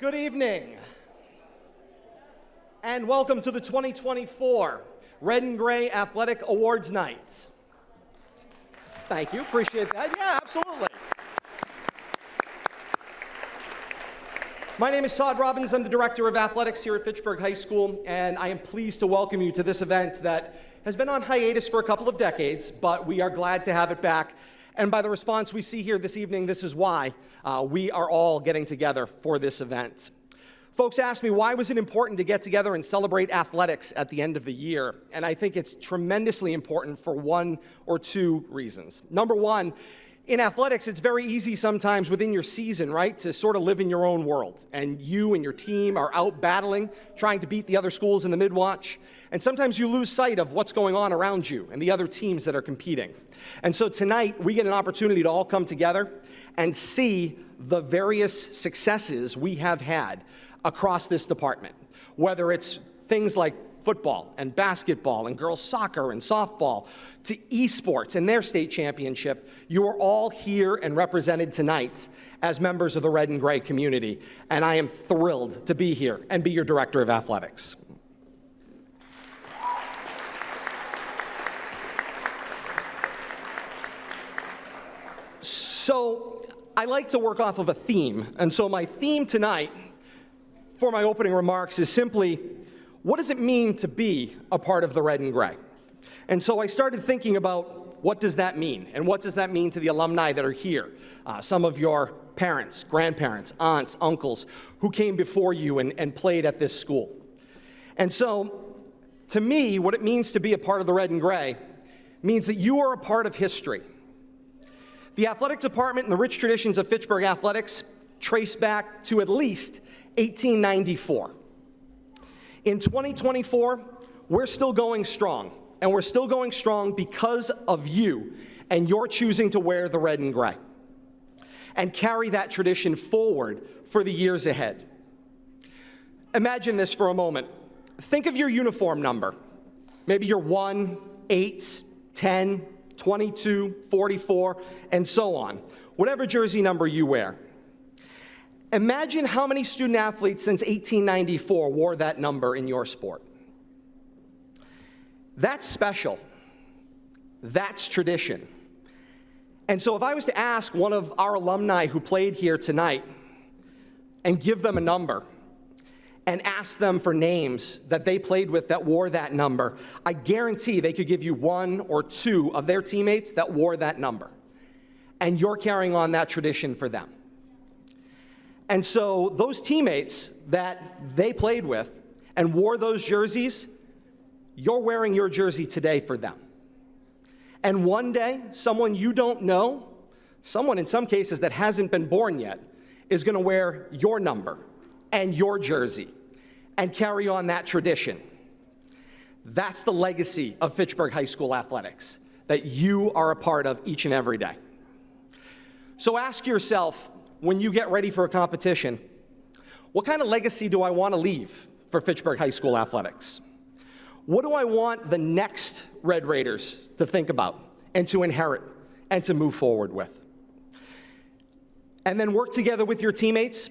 Good evening, and welcome to the 2024 Red and Gray Athletic Awards Night. Thank you, appreciate that. Yeah, absolutely. My name is Todd Robbins. I'm the Director of Athletics here at Fitchburg High School, and I am pleased to welcome you to this event that has been on hiatus for a couple of decades, but we are glad to have it back. And by the response we see here this evening, this is why we are all getting together for this event. Folks ask me, why was it important to get together and celebrate athletics at the end of the year? And I think it's tremendously important for one or two reasons. Number one, in athletics, it's very easy sometimes within your season, right, to sort of live in your own world. And you and your team are out battling, trying to beat the other schools in the mid-watch. And sometimes you lose sight of what's going on around you and the other teams that are competing. And so tonight, we get an opportunity to all come together and see the various successes we have had across this department, whether it's things like football and basketball and girls soccer and softball to esports and their state championship. You are all here and represented tonight as members of the Red and Gray community, and I am thrilled to be here and be your Director of Athletics. So I like to work off of a theme, and so my theme tonight for my opening remarks is simply, what does it mean to be a part of the Red and Gray? And so I started thinking about what does that mean, and what does that mean to the alumni that are here? Some of your parents, grandparents, aunts, uncles, who came before you and played at this school. And so, to me, what it means to be a part of the Red and Gray means that you are a part of history. The athletic department and the rich traditions of Fitchburg athletics trace back to at least 1894. In 2024, we're still going strong, and we're still going strong because of you and your choosing to wear the red and gray and carry that tradition forward for the years ahead. Imagine this for a moment. Think of your uniform number. Maybe you're 1, 8, 10, 22, 44, and so on. Whatever jersey number you wear. Imagine how many student athletes since 1894 wore that number in your sport. That's special. That's tradition. And so if I was to ask one of our alumni who played here tonight and give them a number and ask them for names that they played with that wore that number, I guarantee they could give you one or two of their teammates that wore that number. And you're carrying on that tradition for them. And so those teammates that they played with and wore those jerseys, you're wearing your jersey today for them. And one day, someone you don't know, someone in some cases that hasn't been born yet, is going to wear your number and your jersey and carry on that tradition. That's the legacy of Fitchburg High School athletics that you are a part of each and every day. So ask yourself, when you get ready for a competition, what kind of legacy do I want to leave for Fitchburg High School athletics? What do I want the next Red Raiders to think about and to inherit and to move forward with? And then work together with your teammates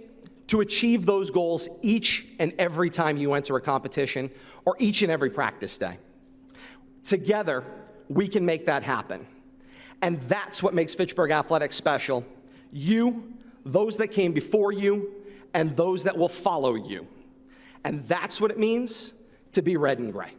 to achieve those goals each and every time you enter a competition or each and every practice day. Together, we can make that happen. And that's what makes Fitchburg athletics special. You, those that came before you, and those that will follow you. And that's what it means to be red and gray.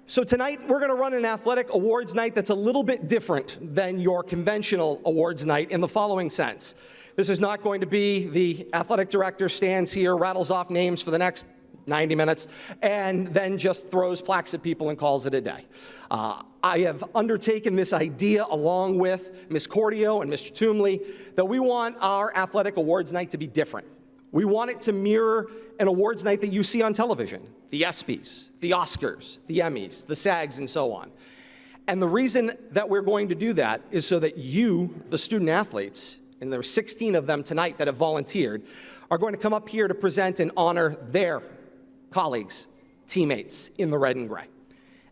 So tonight, we're going to run an athletic awards night that's a little bit different than your conventional awards night in the following sense. This is not going to be the athletic director stands here, rattles off names for the next 90 minutes, and then just throws plaques at people and calls it a day. I have undertaken this idea along with Ms. Cordio and Mr. Toomley that we want our athletic awards night to be different. We want it to mirror an awards night that you see on television, the ESPYs, the Oscars, the Emmys, the SAGs, and so on. And the reason that we're going to do that is so that you, the student athletes, and there are 16 of them tonight that have volunteered, are going to come up here to present and honor their colleagues, teammates in the red and gray.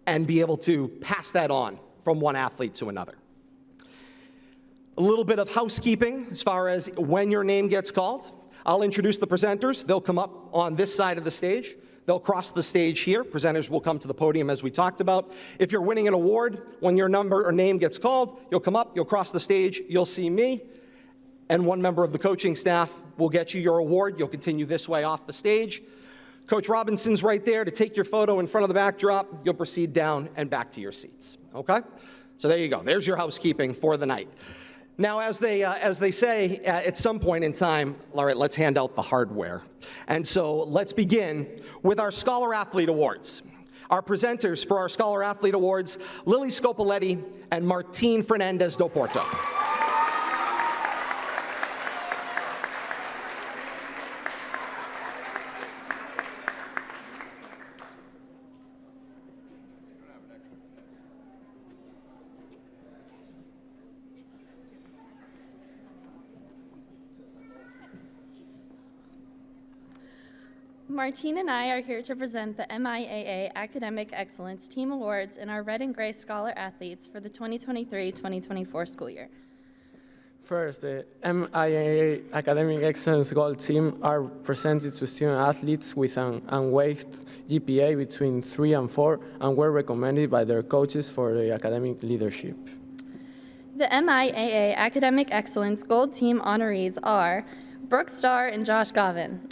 and be able to pass that on from one athlete to another. A little bit of housekeeping as far as when your name gets called. I'll introduce the presenters. They'll come up on this side of the stage. They'll cross the stage here. Presenters will come to the podium as we talked about. If you're winning an award, when your number or name gets called, you'll come up, you'll cross the stage, you'll see me, and one member of the coaching staff will get you your award. You'll continue this way off the stage. Coach Robinson's right there to take your photo in front of the backdrop. You'll proceed down and back to your seats, okay? So there you go. There's your housekeeping for the night. Now, as they say, at some point in time, all right, let's hand out the hardware. And so let's begin with our Scholar Athlete Awards. Our presenters for our Scholar Athlete Awards, Lily Scopoletti and Martine Fernandez do Porto. Martine and I are here to present the MIAA Academic Excellence Team Awards in our Red and Gray Scholar Athletes for the 2023-2024 school year. First, the MIAA Academic Excellence Gold Team are presented to student athletes with an unweighted GPA between 3 and 4 and were recommended by their coaches for their academic leadership. The MIAA Academic Excellence Gold Team honorees are Brooke Starr and Josh Gavin.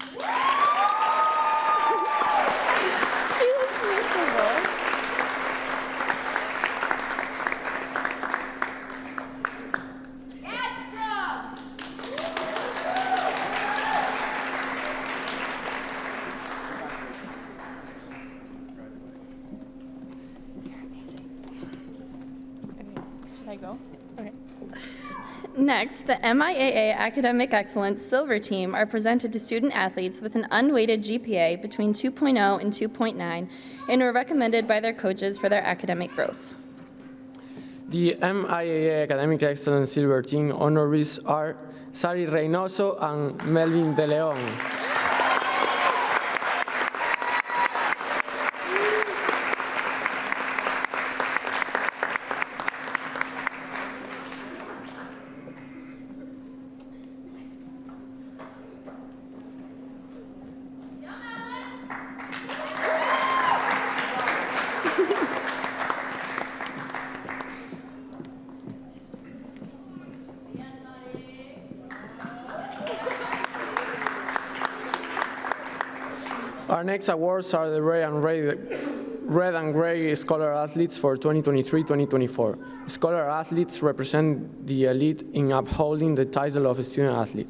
Next, the MIAA Academic Excellence Silver Team are presented to student athletes with an unweighted GPA between 2.0 and 2.9 and were recommended by their coaches for their academic growth. The MIAA Academic Excellence Silver Team honorees are Sari Reynoso and Melvin De Leon. Our next awards are the Red and Gray Scholar Athletes for 2023-2024. Scholar athletes represent the elite in upholding the title of a student athlete.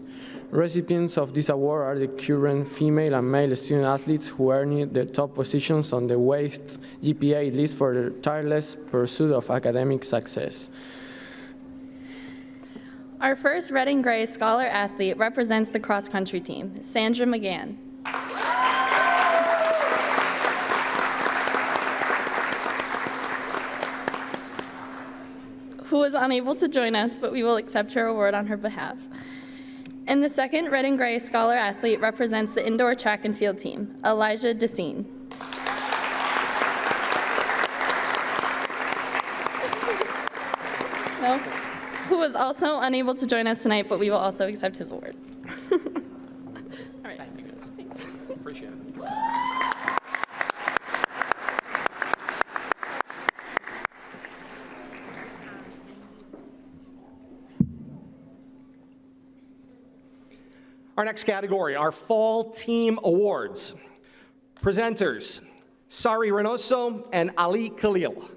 Recipients of this award are the current female and male student athletes who earned the top positions on the weighted GPA list for their tireless pursuit of academic success. Our first Red and Gray Scholar Athlete represents the cross-country team, Sandra McGann. Who was unable to join us, but we will accept her award on her behalf. And the second Red and Gray Scholar Athlete represents the indoor track and field team, Elijah Decine. No? Who was also unable to join us tonight, but we will also accept his award. All right. Thank you, guys. Thanks. Appreciate it. Our next category, our Fall Team Awards. Presenters, Sari Reynoso and Ali Khalil.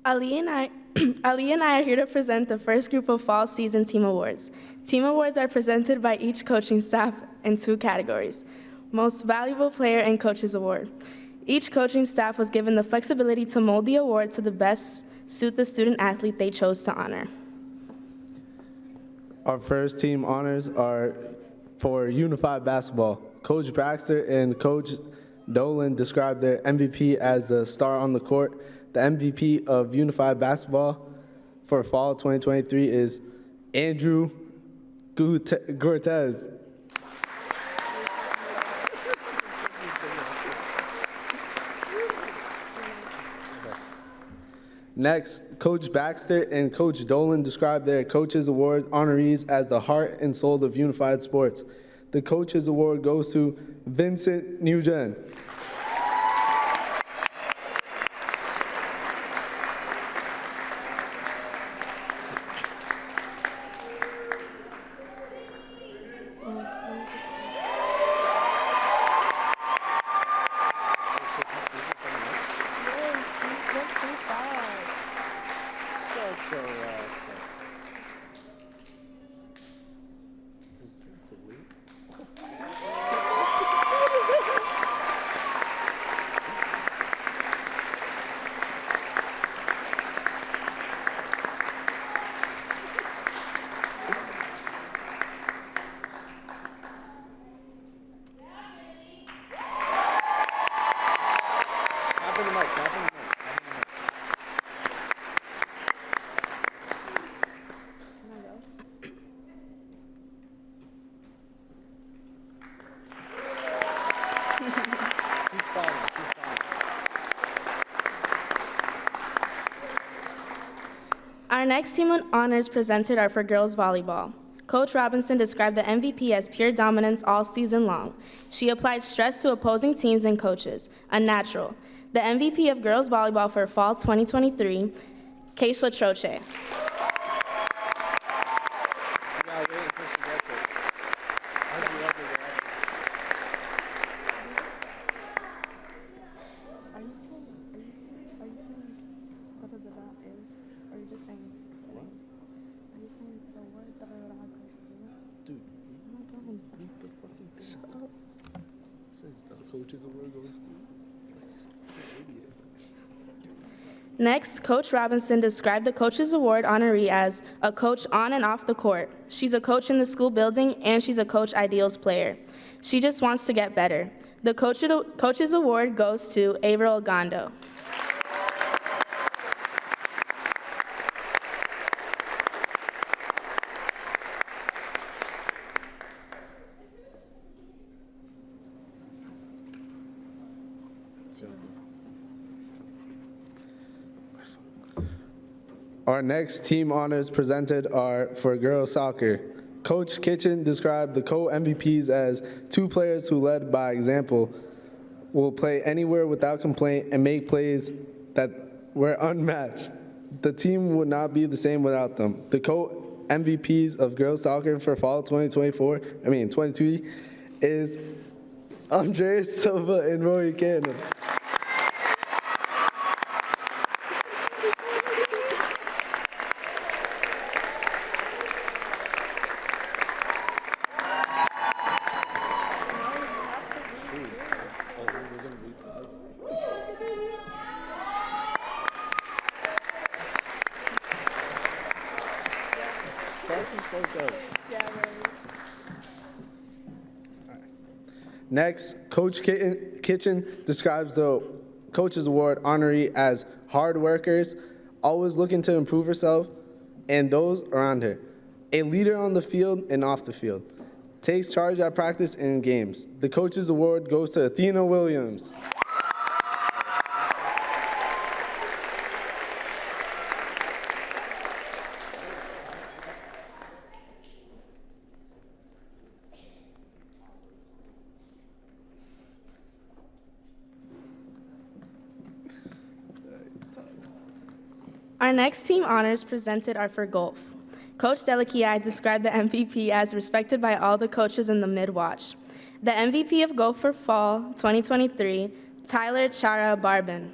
Ali and I are here to present the first group of Fall Season Team Awards. Team Awards are presented by each coaching staff in 2 categories: Most Valuable Player and Coaches Award. Each coaching staff was given the flexibility to mold the award to the best suit the student athlete they chose to honor. Our first team honors are for unified basketball. Coach Baxter and Coach Dolan described their MVP as the star on the court. The MVP of unified basketball for fall 2023 is Andrew Gortez. Next, Coach Baxter and Coach Dolan described their Coaches Award honorees as the heart and soul of unified sports. The Coaches Award goes to Vincent Nugent. Our next team honors presented are for girls volleyball. Coach Robinson described the MVP as pure dominance all season long. She applied stress to opposing teams and coaches, a natural. The MVP of girls volleyball for fall 2023, Keishla Troche. Next, Coach Robinson described the Coaches Award honoree as a coach on and off the court. She's a coach in the school building, and she's a Coach Ideals player. She just wants to get better. The Coaches Award goes to Averill Gondo. Our next team honors presented are for girls soccer. Coach Kitchen described the co-MVPs as two players who led by example, will play anywhere without complaint, and make plays that were unmatched. The team would not be the same without them. The co-MVPs of girls soccer for fall 23 is Andres Silva and Rory Cannon. Next, Coach Kitchen describes the Coaches Award honoree as hard workers, always looking to improve herself and those around her. A leader on the field and off the field. Takes charge at practice and in games. The Coaches Award goes to Athena Williams. Our next team honors presented are for golf. Coach Delakiai described the MVP as respected by all the coaches in the mid-watch. The MVP of golf for fall 2023, Tyler Chara Barbin.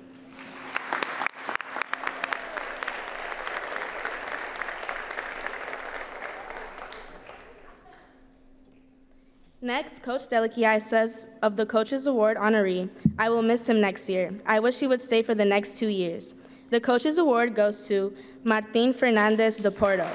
Next, Coach Delakiai says of the Coaches Award honoree, I will miss him next year. I wish he would stay for the next 2 years. The Coaches Award goes to Martin Fernandez de Porto.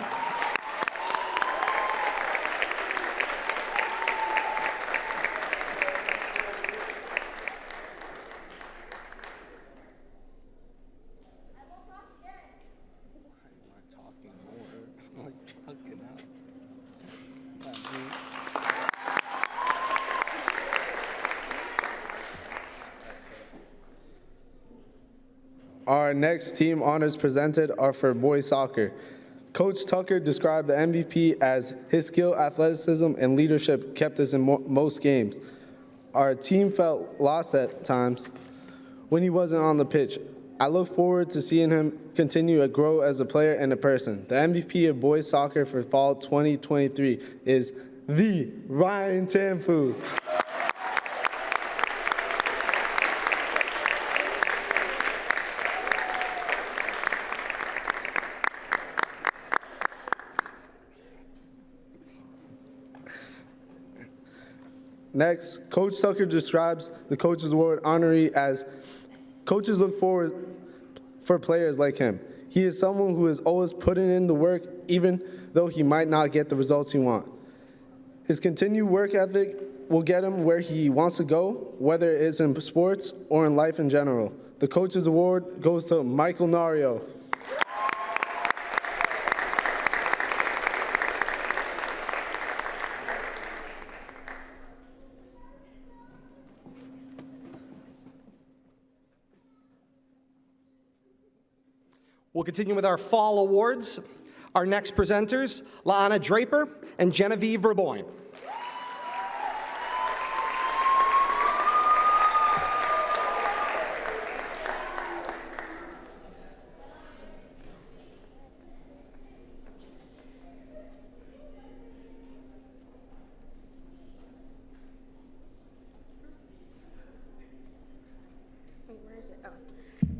Our next team honors presented are for boys soccer. Coach Tucker described the MVP as his skill, athleticism, and leadership kept us in most games. Our team felt lost at times when he wasn't on the pitch. I look forward to seeing him continue to grow as a player and a person. The MVP of boys soccer for fall 2023 is the Ryan Tanfu. Next, Coach Tucker describes the Coach's Award honoree as coaches look forward for players like him. He is someone who is always putting in the work even though he might not get the results he wants. His continued work ethic will get him where he wants to go, whether it is in sports or in life in general. The Coach's Award goes to Michael Nario. We'll continue with our fall awards. Our next presenters, La'ana Draper and Genevieve Verboin.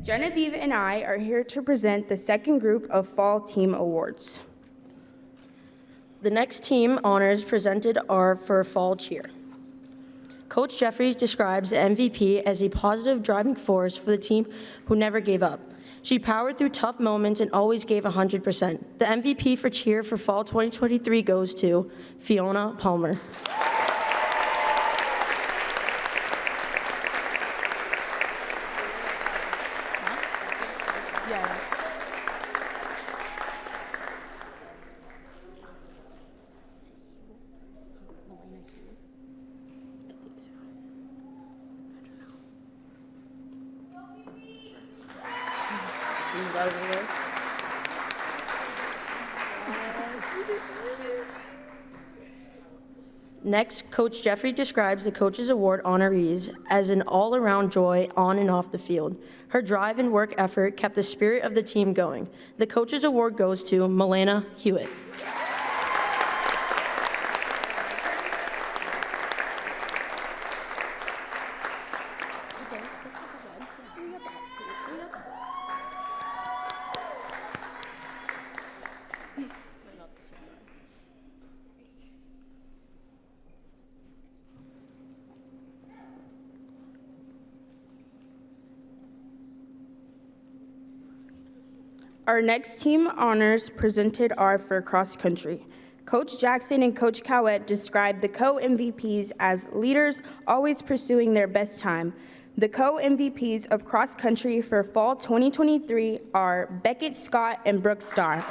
Genevieve and I are here to present the second group of Fall Team Awards. The next team honors presented are for Fall Cheer. Coach Jeffries describes the MVP as a positive driving force for the team who never gave up. She powered through tough moments and always gave 100%. The MVP for Cheer for Fall 2023 goes to Fiona Palmer. Next, Coach Jeffrey describes the Coach's Award honorees as an all-around joy on and off the field. Her drive and work effort kept the spirit of the team going. The Coach's Award goes to Milena Hewitt. Our next team honors presented are for cross country. Coach Jackson and Coach Cowett described the co-MVPs as leaders always pursuing their best time. The co-MVPs of cross country for fall 2023 are Beckett Scott and Brooke Starr.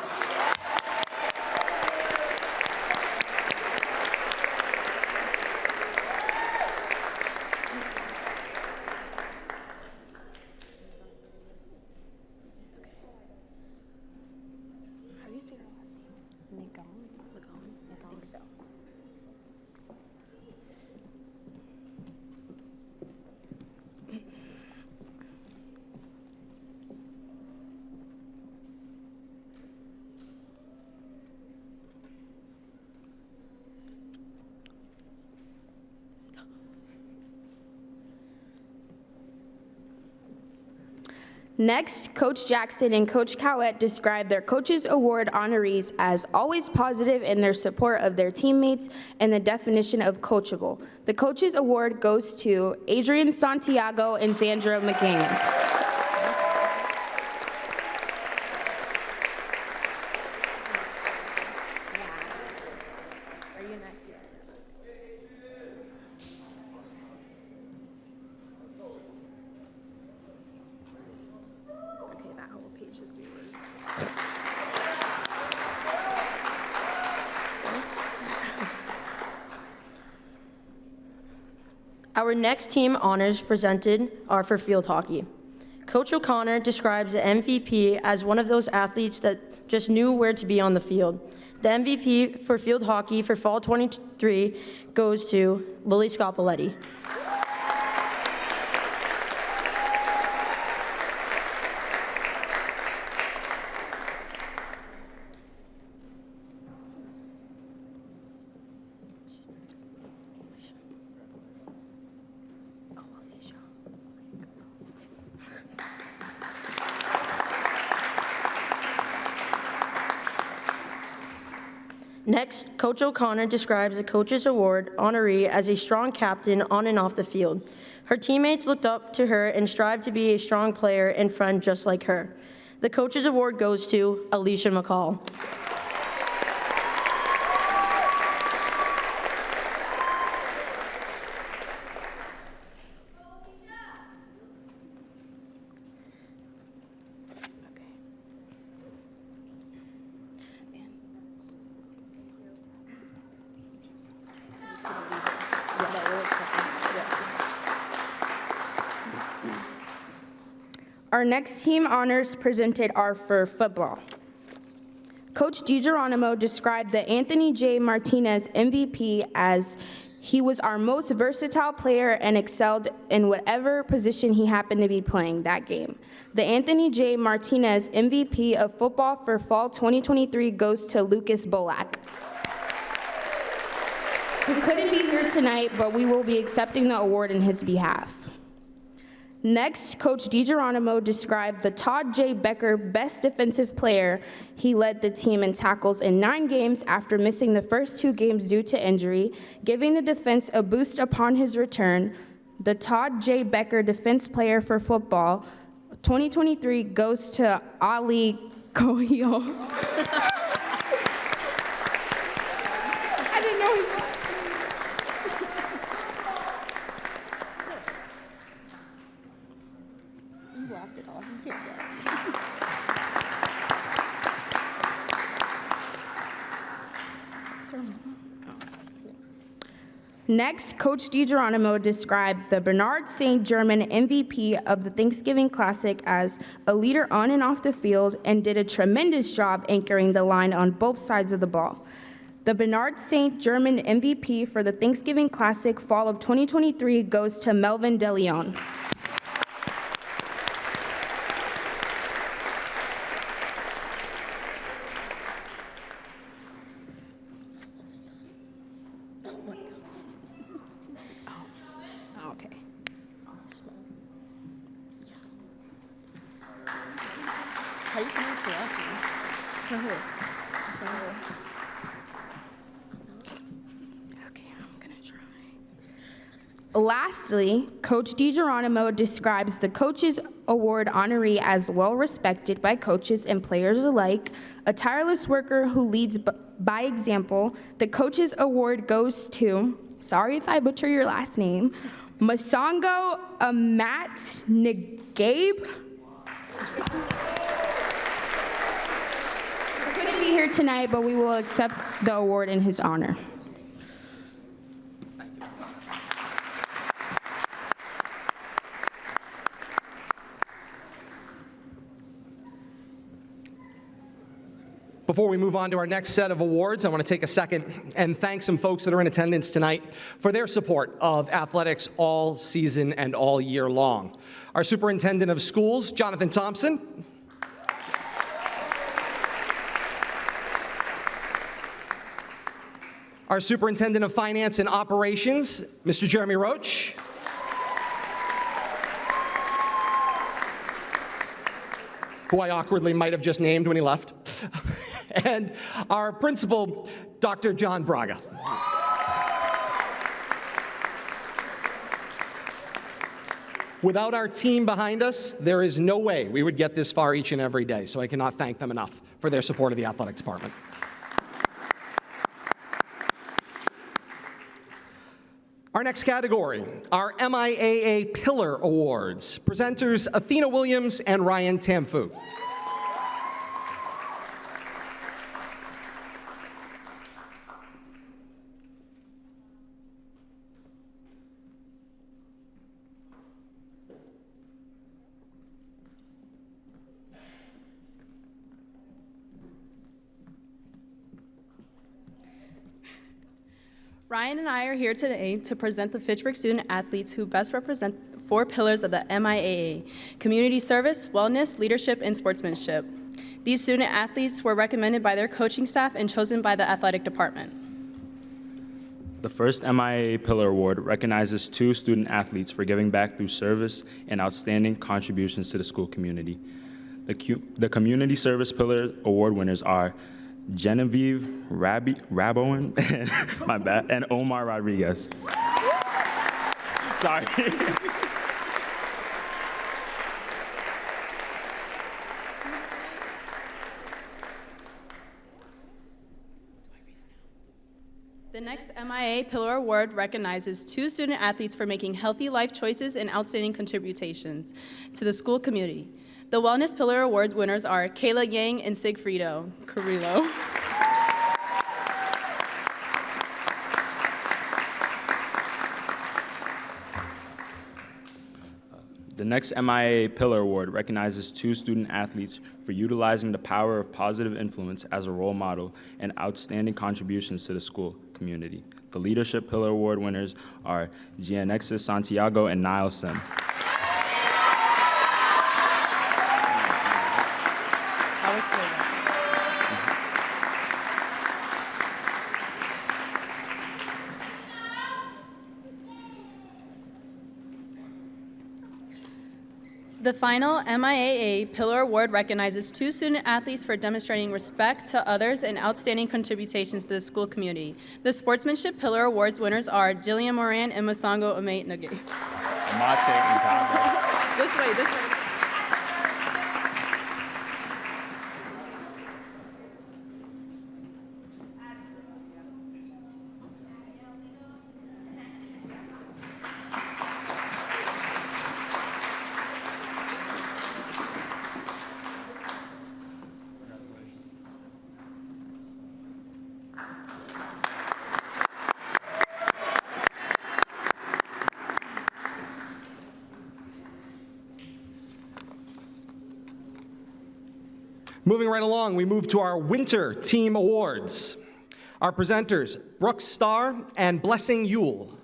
Next, Coach Jackson and Coach Cowett described their Coach's Award honorees as always positive in their support of their teammates and the definition of coachable. The Coach's Award goes to Adrian Santiago and Sandra McGann. Our next team honors presented are for field hockey. Coach O'Connor describes the MVP as one of those athletes that just knew where to be on the field. The MVP for field hockey for fall 23 goes to Lily Scopoletti. Next, Coach O'Connor describes the Coach's Award honoree as a strong captain on and off the field. Her teammates looked up to her and strived to be a strong player and friend just like her. The Coach's Award goes to Alicia McCall. Our next team honors presented are for football. Coach DiGeronimo described the Anthony J. Martinez MVP as he was our most versatile player and excelled in whatever position he happened to be playing that game. The Anthony J. Martinez MVP of football for fall 2023 goes to Lucas Bolak, who couldn't be here tonight, but we will be accepting the award in his behalf. Next, Coach DiGeronimo described the Todd J. Becker Best Defensive Player. He led the team in tackles in 9 games after missing the first 2 games due to injury, giving the defense a boost upon his return. The Todd J. Becker Defense Player for Football 2023 goes to Ali Coelho. I didn't know he was. Next, Coach DiGeronimo described the Bernard St. Germain MVP of the Thanksgiving Classic as a leader on and off the field and did a tremendous job anchoring the line on both sides of the ball. The Bernard St. Germain MVP for the Thanksgiving Classic fall of 2023 goes to Melvin DeLeon. How you pronounce your last name? Okay, I'm gonna try. Lastly, Coach DiGeronimo describes the Coach's Award honoree as well-respected by coaches and players alike, a tireless worker who leads by example. The Coach's Award goes to, sorry if I butcher your last name, Masongo Amat Negabe. Couldn't be here tonight, but we will accept the award in his honor. Before we move on to our next set of awards, I want to take a second and thank some folks that are in attendance tonight for their support of athletics all season and all year long. Our Superintendent of Schools, Jonathan Thompson. Our Superintendent of Finance and Operations, Mr. Jeremy Roach. Who I awkwardly might have just named when he left. And our principal, Dr. John Braga. Without our team behind us, there is no way we would get this far each and every day, so I cannot thank them enough for their support of the athletics department. Our next category, our MIAA Pillar Awards. Presenters Athena Williams and Ryan Tamfu. Ryan and I are here today to present the Fitchburg student athletes who best represent 4 pillars of the MIAA: community service, wellness, leadership, and sportsmanship. These student athletes were recommended by their coaching staff and chosen by the athletic department. The first MIAA Pillar Award recognizes 2 student athletes for giving back through service and outstanding contributions to the school community. The Community Service Pillar Award winners are Genevieve Rabowen, my bad, and Omar Rodriguez. Sorry. The next MIAA Pillar Award recognizes 2 student athletes for making healthy life choices and outstanding contributions to the school community. The Wellness Pillar Award winners are Kayla Yang and Sigfrido Carrillo. The next MIAA Pillar Award recognizes 2 student athletes for utilizing the power of positive influence as a role model and outstanding contributions to the school community. The Leadership Pillar Award winners are Gianexis Santiago and Niall Sim. The final MIAA Pillar Award recognizes 2 student athletes for demonstrating respect to others and outstanding contributions to the school community. The Sportsmanship Pillar Awards winners are Jillian Moran and Masango Amate Nage. This way, this way. Moving right along, we move to our Winter Team Awards. Our presenters, Brooke Starr and Blessing Yule.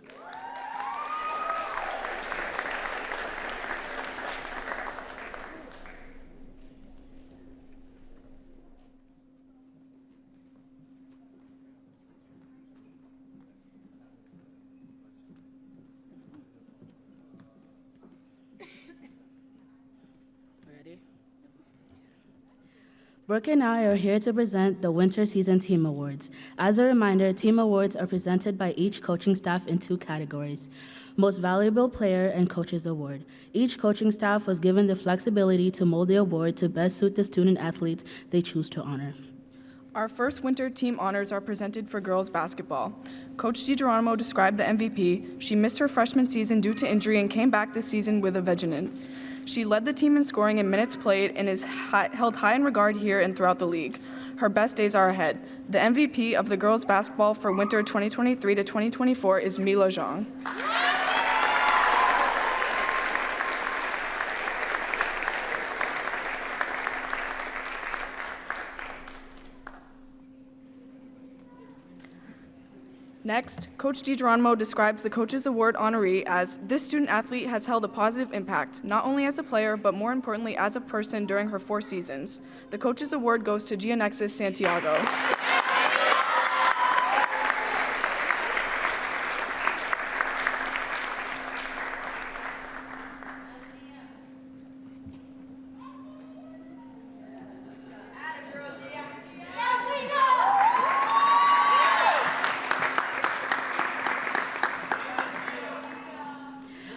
Brooke and I are here to present the Winter Season Team Awards. As a reminder, Team Awards are presented by each coaching staff in 2 categories: Most Valuable Player and Coaches Award. Each coaching staff was given the flexibility to mold the award to best suit the student athletes they choose to honor. Our first winter team honors are presented for girls basketball. Coach DiGeronimo described the MVP. She missed her freshman season due to injury and came back this season with a vengeance. She led the team in scoring and minutes played and is held high in regard here and throughout the league. Her best days are ahead. The MVP of the girls basketball for winter 2023 to 2024 is Mila Zhang. Next, Coach DiGeronimo describes the Coaches Award honoree as, "This student athlete has held a positive impact, not only as a player, but more importantly as a person during her 4 seasons. The Coaches Award goes to Gianexis Santiago."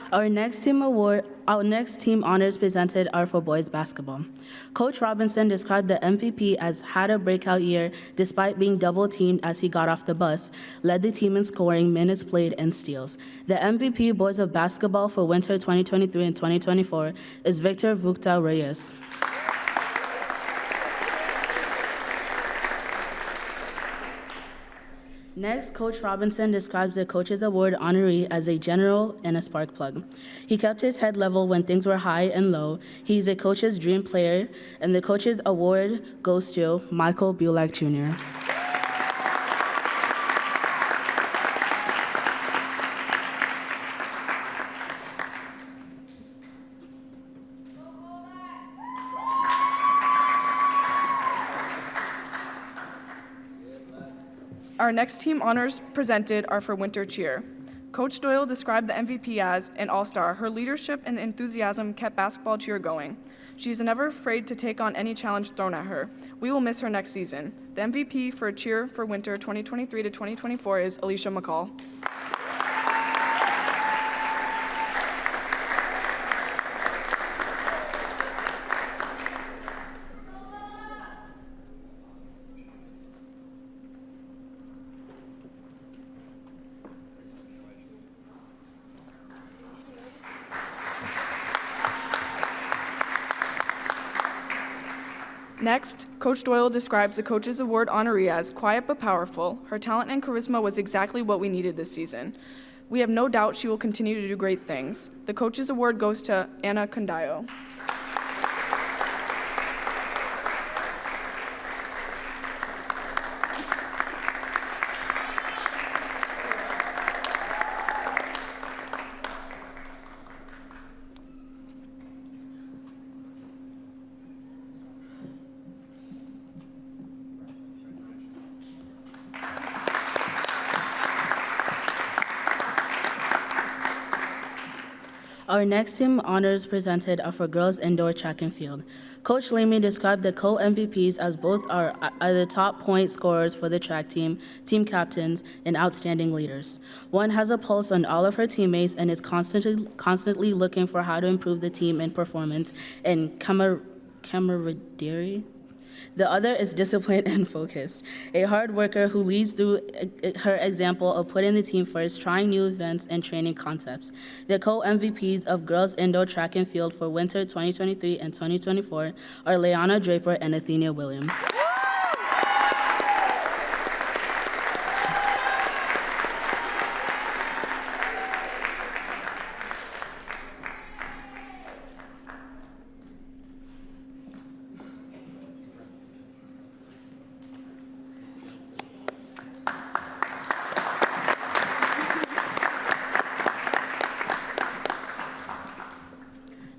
Our next team honors presented are for boys basketball. Coach Robinson described the MVP as had a breakout year despite being double-teamed as he got off the bus, led the team in scoring, minutes played, and steals. The MVP boys of basketball for winter 2023 and 2024 is Victor Vucta Reyes. Next, Coach Robinson describes the Coaches Award honoree as a general and a spark plug. He kept his head level when things were high and low. He's a coach's dream player, and the Coaches Award goes to Michael Bulak Jr. Our next team honors presented are for winter cheer. Coach Doyle described the MVP as an all-star. Her leadership and enthusiasm kept basketball cheer going. She is never afraid to take on any challenge thrown at her. We will miss her next season. The MVP for cheer for winter 2023 to 2024 is Alicia McCall. Next, Coach Doyle describes the Coach's Award honoree as quiet but powerful. Her talent and charisma was exactly what we needed this season. We have no doubt she will continue to do great things. The Coach's Award goes to Anna Condayo. Our next team honors presented are for girls indoor track and field. Coach Lamy described the co-MVPs as both are the top point scorers for the track team, team captains, and outstanding leaders. One has a pulse on all of her teammates and is constantly looking for how to improve the team in performance and camaraderie. The other is disciplined and focused, a hard worker who leads through her example of putting the team first, trying new events and training concepts. The co-MVPs of girls indoor track and field for winter 2023 and 2024 are Leanna Draper and Athenia Williams.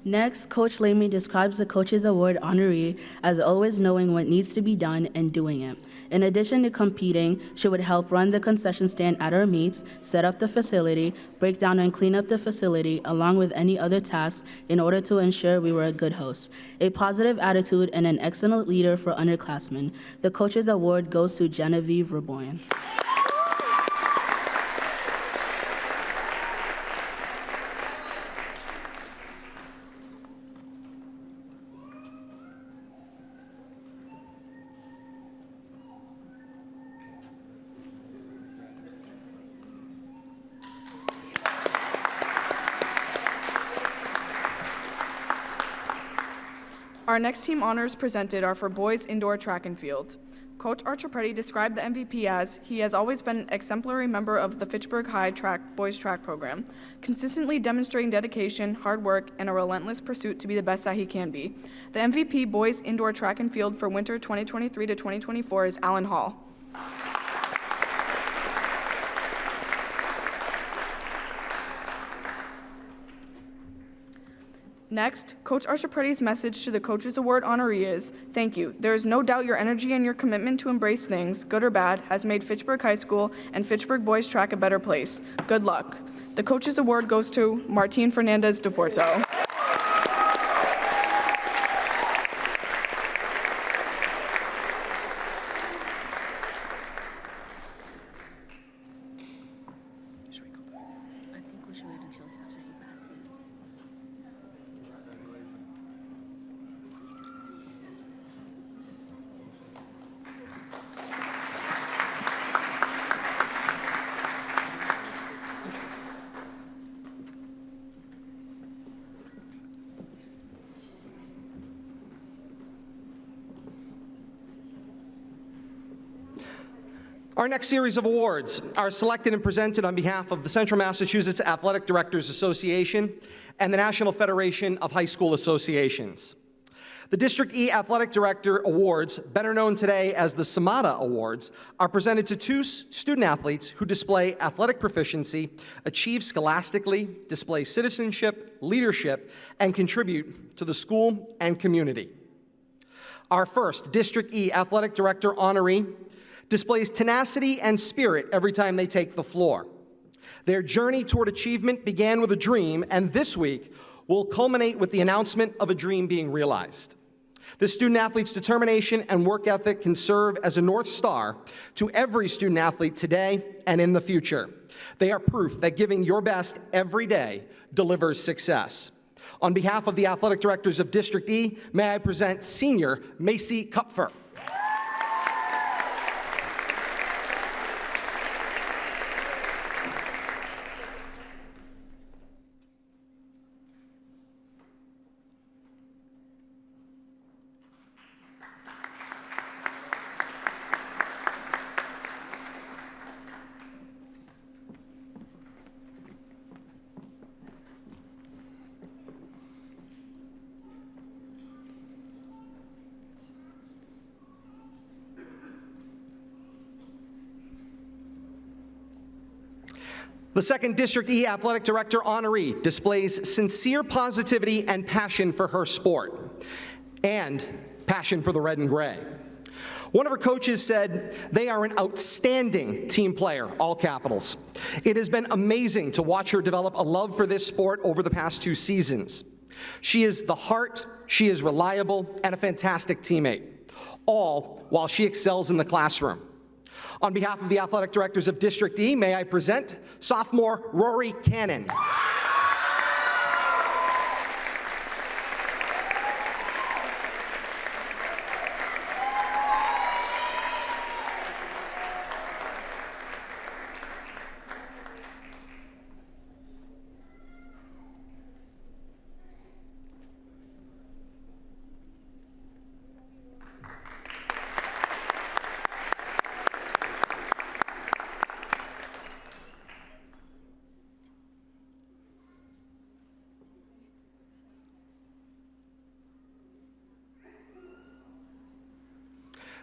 Next, Coach Lamy describes the Coach's Award honoree as always knowing what needs to be done and doing it. In addition to competing, she would help run the concession stand at our meets, set up the facility, break down and clean up the facility, along with any other tasks in order to ensure we were a good host. A positive attitude and an excellent leader for underclassmen. The Coach's Award goes to Genevieve Reborn. Our next team honors presented are for boys indoor track and field. Coach Archipretti described the MVP as, he has always been an exemplary member of the Fitchburg High boys track program, consistently demonstrating dedication, hard work, and a relentless pursuit to be the best that he can be. The MVP boys indoor track and field for winter 2023 to 2024 is Alan Hall. Next, Coach Archipretti's message to the Coach's Award honoree is, thank you. There is no doubt your energy and your commitment to embrace things, good or bad, has made Fitchburg High School and Fitchburg Boys Track a better place. Good luck. The Coach's Award goes to Martín Fernandez de Porto. Our next series of awards are selected and presented on behalf of the Central Massachusetts Athletic Directors Association and the National Federation of High School Associations. The District E Athletic Director Awards, better known today as the Samada Awards, are presented to two student athletes who display athletic proficiency, achieve scholastically, display citizenship, leadership, and contribute to the school and community. Our first District E Athletic Director honoree displays tenacity and spirit every time they take the floor. Their journey toward achievement began with a dream, and this week will culminate with the announcement of a dream being realized. The student-athlete's determination and work ethic can serve as a North Star to every student-athlete today and in the future. They are proof that giving your best every day delivers success. On behalf of the athletic directors of District E, may I present Senior Macy Kupfer. The second District E Athletic Director honoree displays sincere positivity and passion for her sport, and passion for the red and gray. One of her coaches said, "They are an outstanding team player," all capitals. It has been amazing to watch her develop a love for this sport over the past 2 seasons. She is the heart, she is reliable, and a fantastic teammate, all while she excels in the classroom. On behalf of the athletic directors of District E, may I present sophomore Rory Cannon.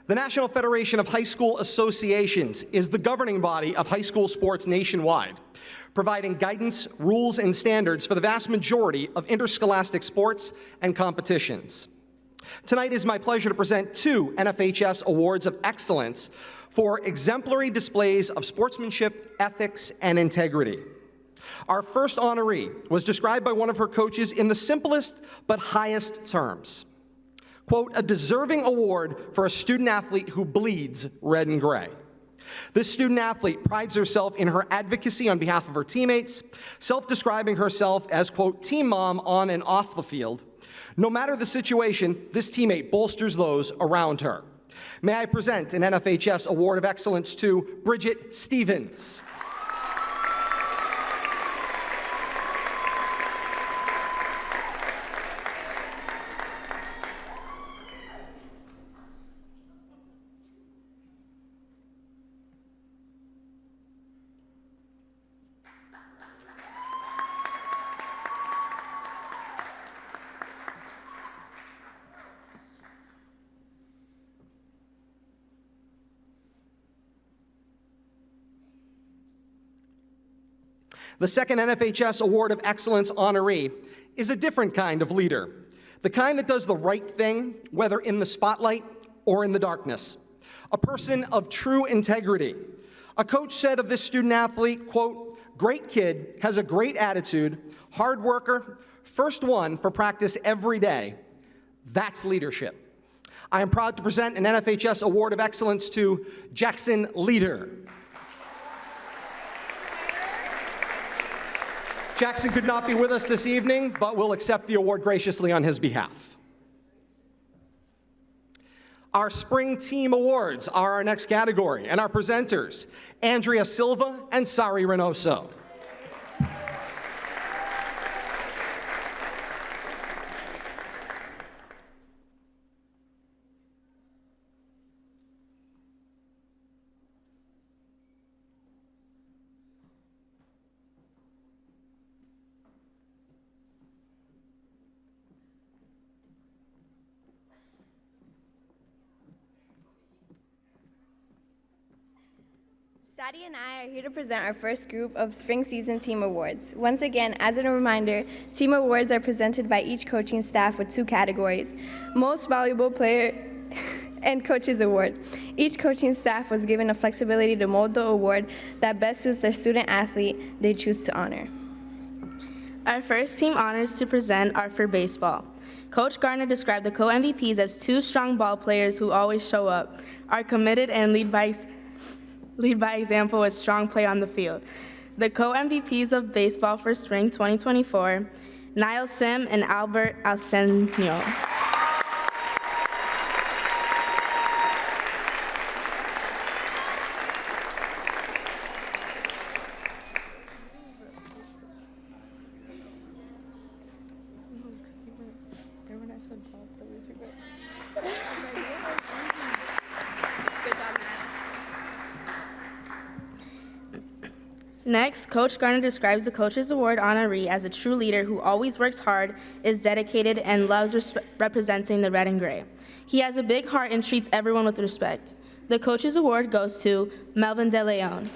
The National Federation of High School Associations is the governing body of high school sports nationwide, providing guidance, rules, and standards for the vast majority of interscholastic sports and competitions. Tonight it is my pleasure to present 2 NFHS Awards of Excellence for exemplary displays of sportsmanship, ethics, and integrity. Our first honoree was described by one of her coaches in the simplest but highest terms. Quote, "A deserving award for a student athlete who bleeds red and gray." This student athlete prides herself in her advocacy on behalf of her teammates, self-describing herself as, quote, "team mom on and off the field." No matter the situation, this teammate bolsters those around her. May I present an NFHS Award of Excellence to Bridget Stevens. The second NFHS Award of Excellence honoree is a different kind of leader, the kind that does the right thing, whether in the spotlight or in the darkness. A person of true integrity. A coach said of this student athlete, quote, "Great kid, has a great attitude, hard worker, first one for practice every day." That's leadership. I am proud to present an NFHS Award of Excellence to Jackson Leader. Jackson could not be with us this evening, but will accept the award graciously on his behalf. Our Spring Team Awards are our next category, and our presenters, Andrea Silva and Sari Reynoso. Sadie and I are here to present our first group of Spring Season Team Awards. Once again, as a reminder, Team Awards are presented by each coaching staff with 2 categories: Most Valuable Player and Coaches Award. Each coaching staff was given a flexibility to mold the award that best suits their student athlete they choose to honor. Our first team honors to present are for baseball. Coach Garner described the co-MVPs as two strong ball players who always show up, are committed, and lead by example with strong play on the field. The co-MVPs of baseball for spring 2024, Niall Sim and Albert Alcenio. Next, Coach Garner describes the Coaches Award honoree as a true leader who always works hard, is dedicated, and loves representing the red and gray. He has a big heart and treats everyone with respect. The Coaches Award goes to Melvin De Leon.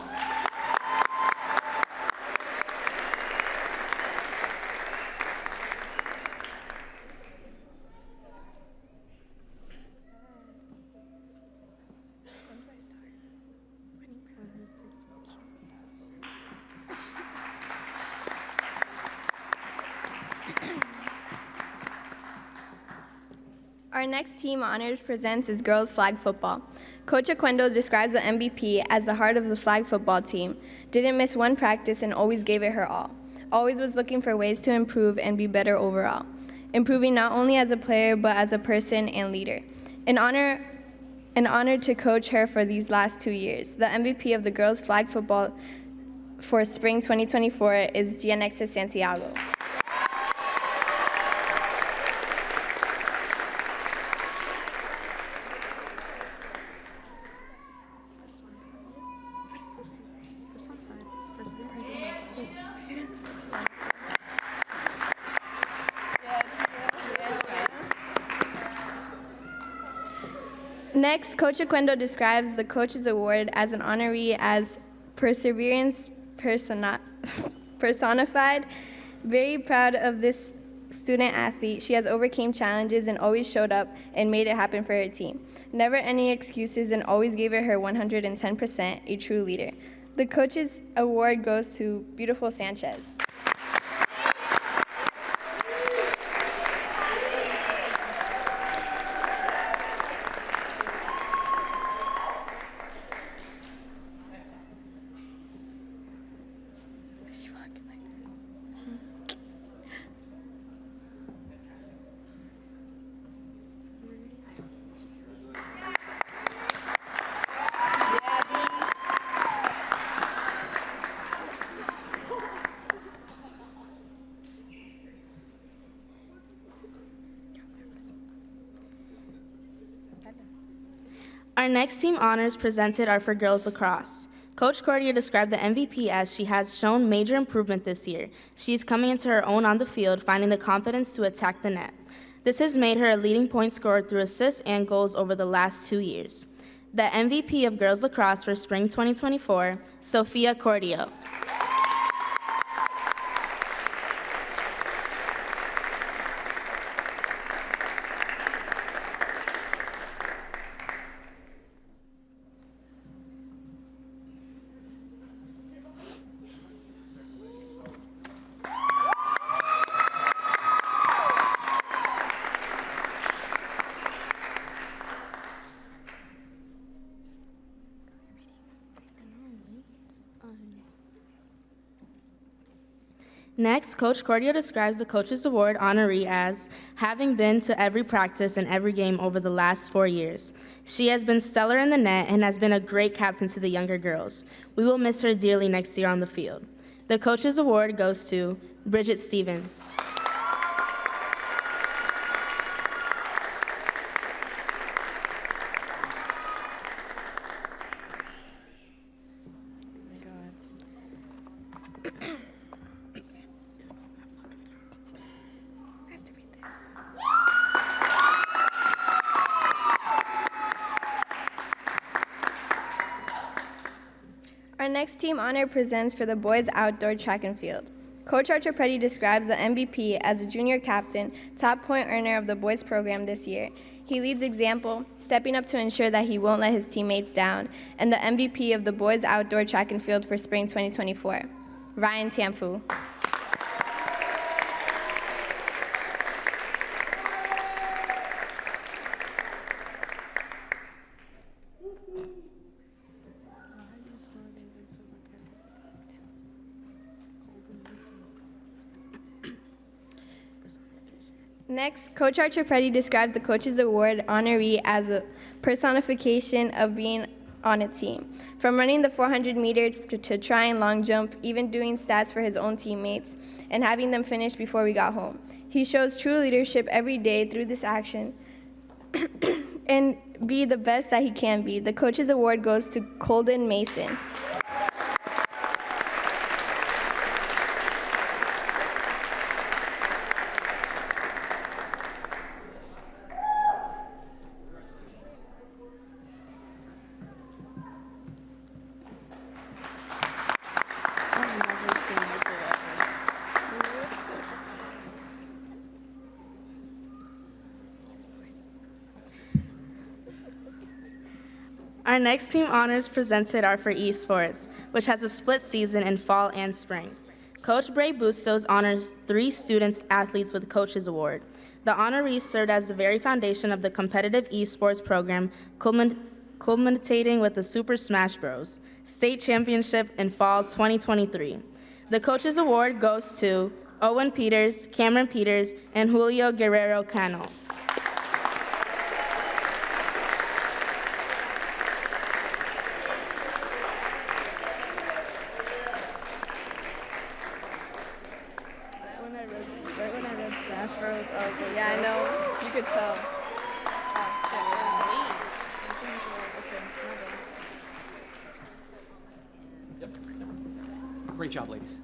Our next team honors presents is girls flag football. Coach Aquendo describes the MVP as the heart of the flag football team, didn't miss one practice and always gave it her all. Always was looking for ways to improve and be better overall, improving not only as a player but as a person and leader. An honor to coach her for these last 2 years. The MVP of the girls flag football for spring 2024 is Gianexis Santiago. Next, Coach Aquendo describes the Coaches Award as an honoree as perseverance personified. Very proud of this student athlete. She has overcame challenges and always showed up and made it happen for her team. Never any excuses and always gave it her 110%, a true leader. The Coaches Award goes to Beautiful Sanchez. Our next team honors presented are for girls lacrosse. Coach Cordia described the MVP as she has shown major improvement this year. She is coming into her own on the field, finding the confidence to attack the net. This has made her a leading point scorer through assists and goals over the last 2 years. The MVP of girls lacrosse for spring 2024, Sofia Cordio. Next, Coach Cordia describes the Coaches Award honoree as having been to every practice and every game over the last 4 years. She has been stellar in the net and has been a great captain to the younger girls. We will miss her dearly next year on the field. The Coaches Award goes to Bridget Stevens. Our next team honor presents for the boys outdoor track and field. Coach Archipretti describes the MVP as a junior captain, top point earner of the boys program this year. He leads example, stepping up to ensure that he won't let his teammates down, and the MVP of the boys outdoor track and field for spring 2024, Ryan Tamfu. Next, Coach Archipretti describes the Coach's Award honoree as a personification of being on a team. From running the 400 meter to trying long jump, even doing stats for his own teammates, and having them finish before we got home. He shows true leadership every day through this action and be the best that he can be. The Coach's Award goes to Colden Mason. Our next team honors presented are for esports, which has a split season in fall and spring. Coach Bray Bustos honors 3 students athletes with Coach's Award. The honorees served as the very foundation of the competitive esports program, culminating with the Super Smash Bros. State Championship in fall 2023. The Coach's Award goes to Owen Peters, Cameron Peters, and Julio Guerrero Cano. Right when I read Smash Bros, I was like, yeah, I know. You could tell. Great job, ladies.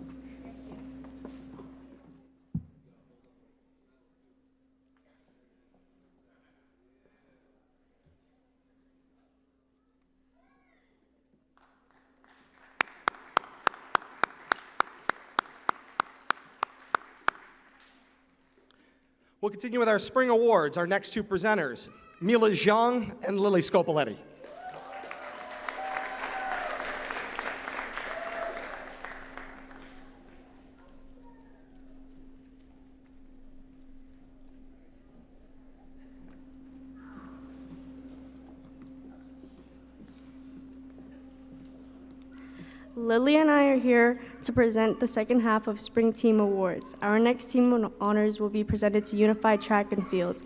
We'll continue with our spring awards. Our next 2 presenters, Mila Zhang and Lily Scopoletti. Lily and I are here to present the second half of Spring Team Awards. Our next team honors will be presented to Unified Track and Field.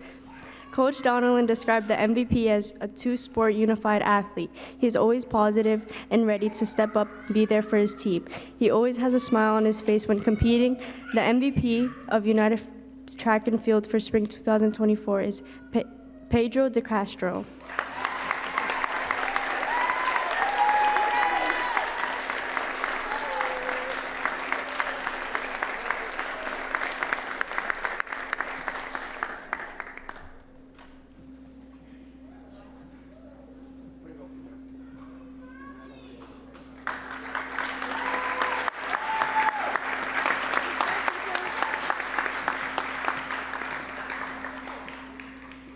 Coach Donnellan described the MVP as a 2-sport unified athlete. He is always positive and ready to step up and be there for his team. He always has a smile on his face when competing. The MVP of United Track and Field for Spring 2024 is Pedro de Castro.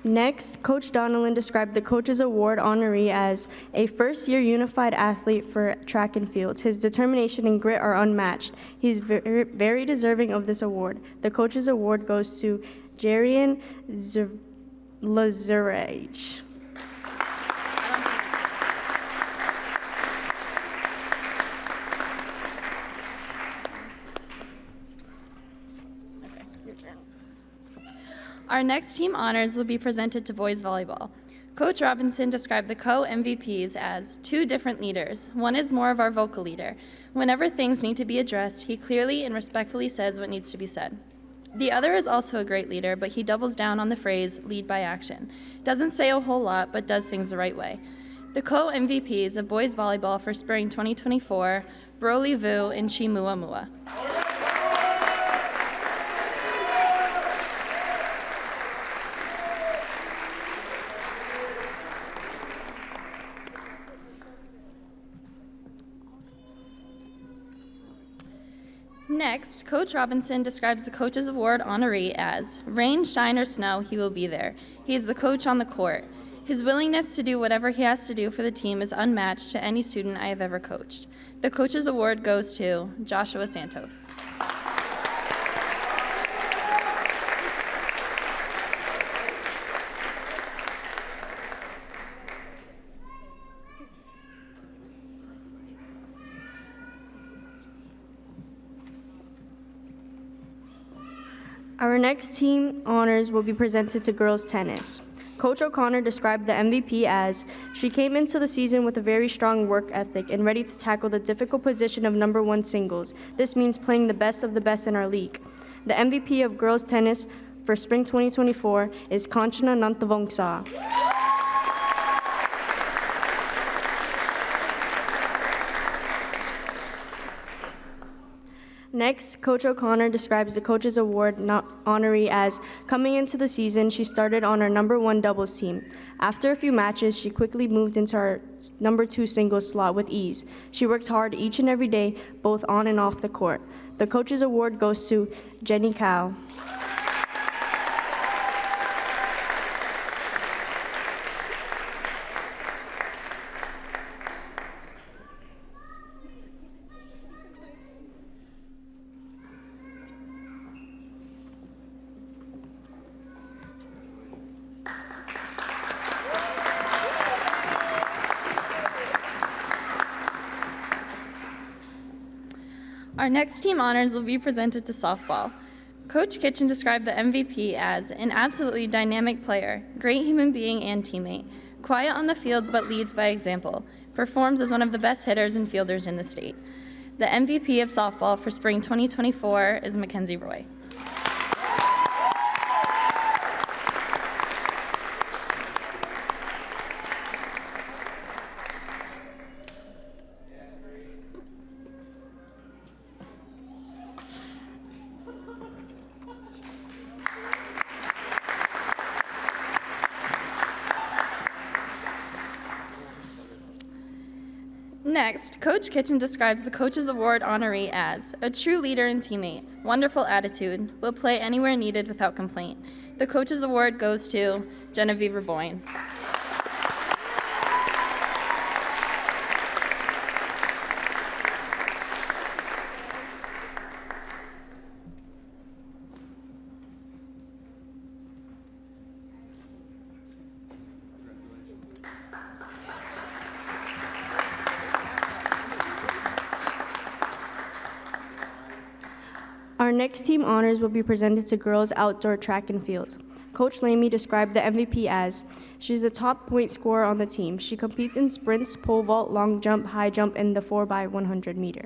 Next, Coach Donnellan described the Coach's Award honoree as a first-year unified athlete for track and field. His determination and grit are unmatched. He's very deserving of this award. The Coach's Award goes to Jarian Lazarage. Our next team honors will be presented to boys volleyball. Coach Robinson described the co-MVPs as 2 different leaders. One is more of our vocal leader. Whenever things need to be addressed, he clearly and respectfully says what needs to be said. The other is also a great leader, but he doubles down on the phrase, lead by action. Doesn't say a whole lot, but does things the right way. The co-MVPs of boys volleyball for spring 2024, Broly Vu and Chimuamua. Next, Coach Robinson describes the Coach's Award honoree as, rain, shine, or snow, he will be there. He is the coach on the court. His willingness to do whatever he has to do for the team is unmatched to any student I have ever coached. The Coach's Award goes to Joshua Santos. Our next team honors will be presented to girls tennis. Coach O'Connor described the MVP as, she came into the season with a very strong work ethic and ready to tackle the difficult position of #1 singles. This means playing the best of the best in our league. The MVP of girls tennis for spring 2024 is Kanchana Nantavongsa. Next, Coach O'Connor describes the Coach's Award honoree as, coming into the season, she started on our #1 doubles team. After a few matches, she quickly moved into our #2 singles slot with ease. She works hard each and every day, both on and off the court. The Coach's Award goes to Jenny Cow. Our next team honors will be presented to softball. Coach Kitchen described the MVP as an absolutely dynamic player, great human being and teammate, quiet on the field but leads by example, performs as one of the best hitters and fielders in the state. The MVP of softball for spring 2024 is Mackenzie Roy. Next, Coach Kitchen describes the Coach's Award honoree as a true leader and teammate, wonderful attitude, will play anywhere needed without complaint. The Coach's Award goes to Genevieve Raboyne. Our next team honors will be presented to girls outdoor track and field. Coach Lamy described the MVP as, she's the top point scorer on the team. She competes in sprints, pole vault, long jump, high jump, and the 4x100 meter.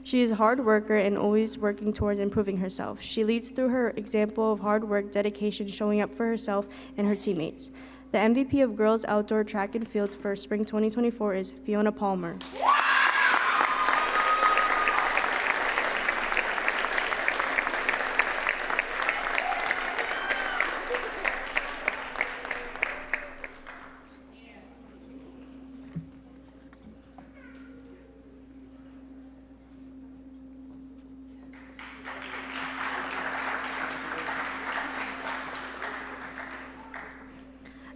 She is a hard worker and always working towards improving herself. She leads through her example of hard work, dedication, showing up for herself and her teammates. The MVP of girls outdoor track and field for spring 2024 is Fiona Palmer.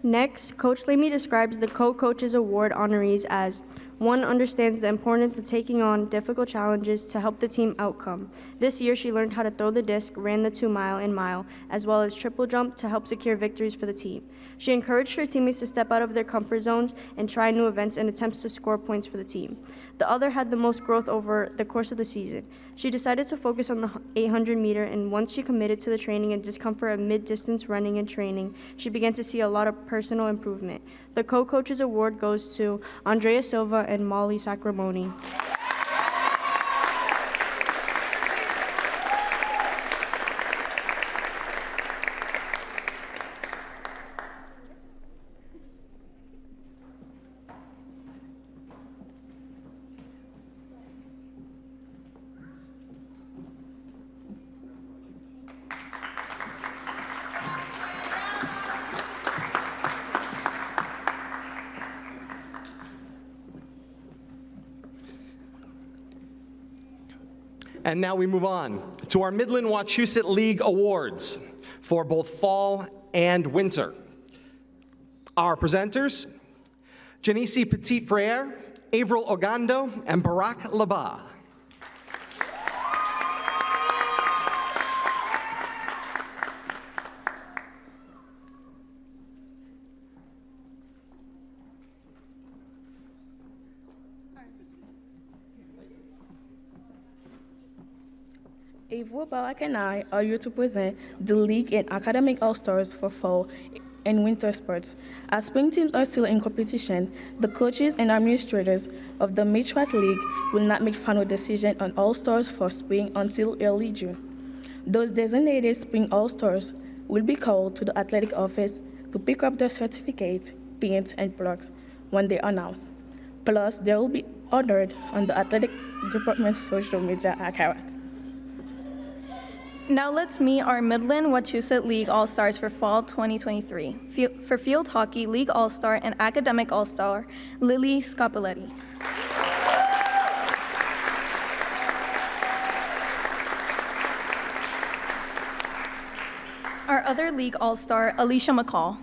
Next, Coach Lamy describes the Co-Coaches Award honorees as, one understands the importance of taking on difficult challenges to help the team outcome. This year, she learned how to throw the disc, ran the 2-mile and mile, as well as triple jump to help secure victories for the team. She encouraged her teammates to step out of their comfort zones and try new events in attempts to score points for the team. The other had the most growth over the course of the season. She decided to focus on the 800 meter, and once she committed to the training and discomfort of mid-distance running and training, she began to see a lot of personal improvement. The Co-Coaches Award goes to Andrea Silva and Molly Sacramone. And now we move on to our Midland Wachusett League Awards for both fall and winter. Our presenters, Janice Petit-Frere, Avril Ogando, and Barack Laba. Avril, Barack, and I are here to present the League and Academic All-Stars for fall and winter sports. As spring teams are still in competition, the coaches and administrators of the Midwest League will not make final decision on All-Stars for spring until early June. Those designated spring All-Stars will be called to the athletic office to pick up their certificates, pins, and plaques when they are announced. Plus, they will be honored on the athletic department's social media accounts. Now let's meet our Midland Wachusett League All-Stars for fall 2023. For field hockey, League All-Star and Academic All-Star, Lily Scapoletti. Our other League All-Star, Alicia McCall.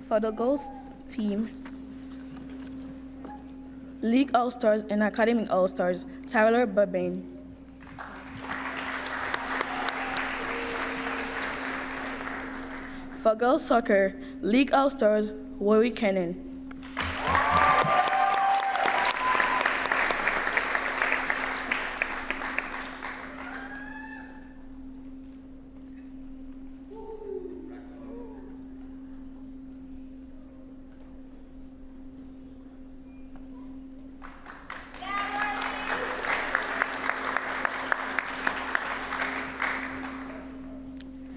For the girls team, League All-Stars and Academic All-Stars, Tyler Burbain. For girls soccer, League All-Stars, Rory Cannon.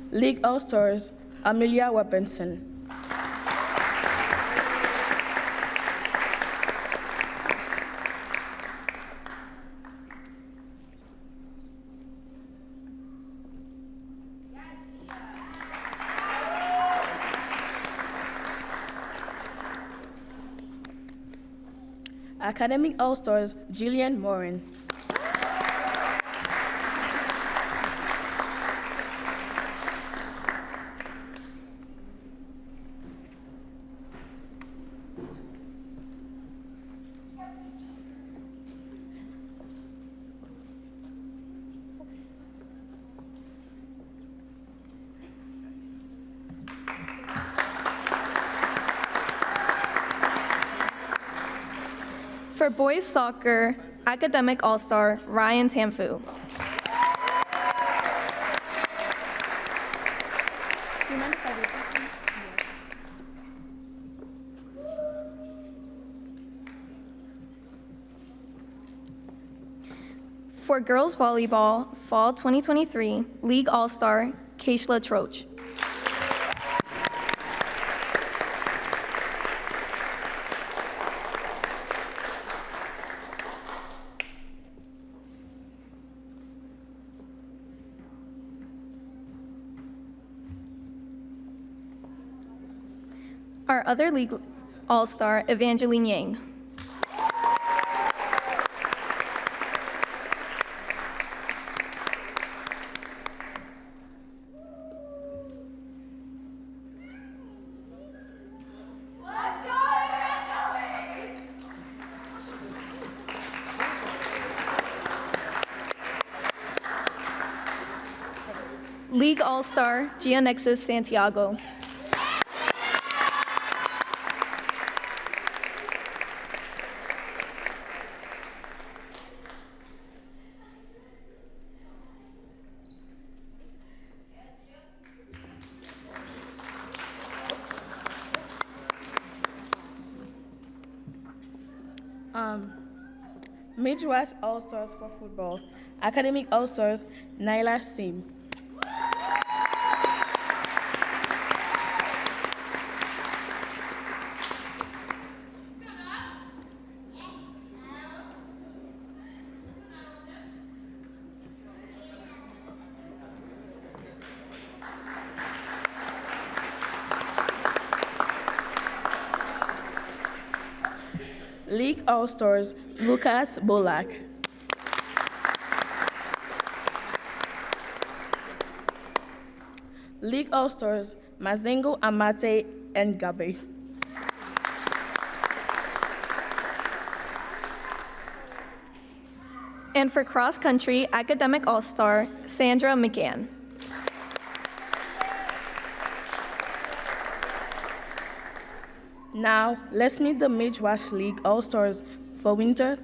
League All-Stars, Amelia Robinson. Academic All-Stars, Jillian Morin. For boys soccer, Academic All-Star, Ryan Tamfu. For girls volleyball, fall 2023, League All-Star, Keishla Troch. Our other League All-Star, Evangeline Yang. League All-Star, Gianexis Santiago. Midwest All-Stars for football, Academic All-Stars, Nyla Sim. League All-Stars, Lucas Bolak. League All-Stars, Mazengo Amate and Gabe. And for cross country, academic all-star, Sandra McGann. Now, let's meet the Midwest League All-Stars for winter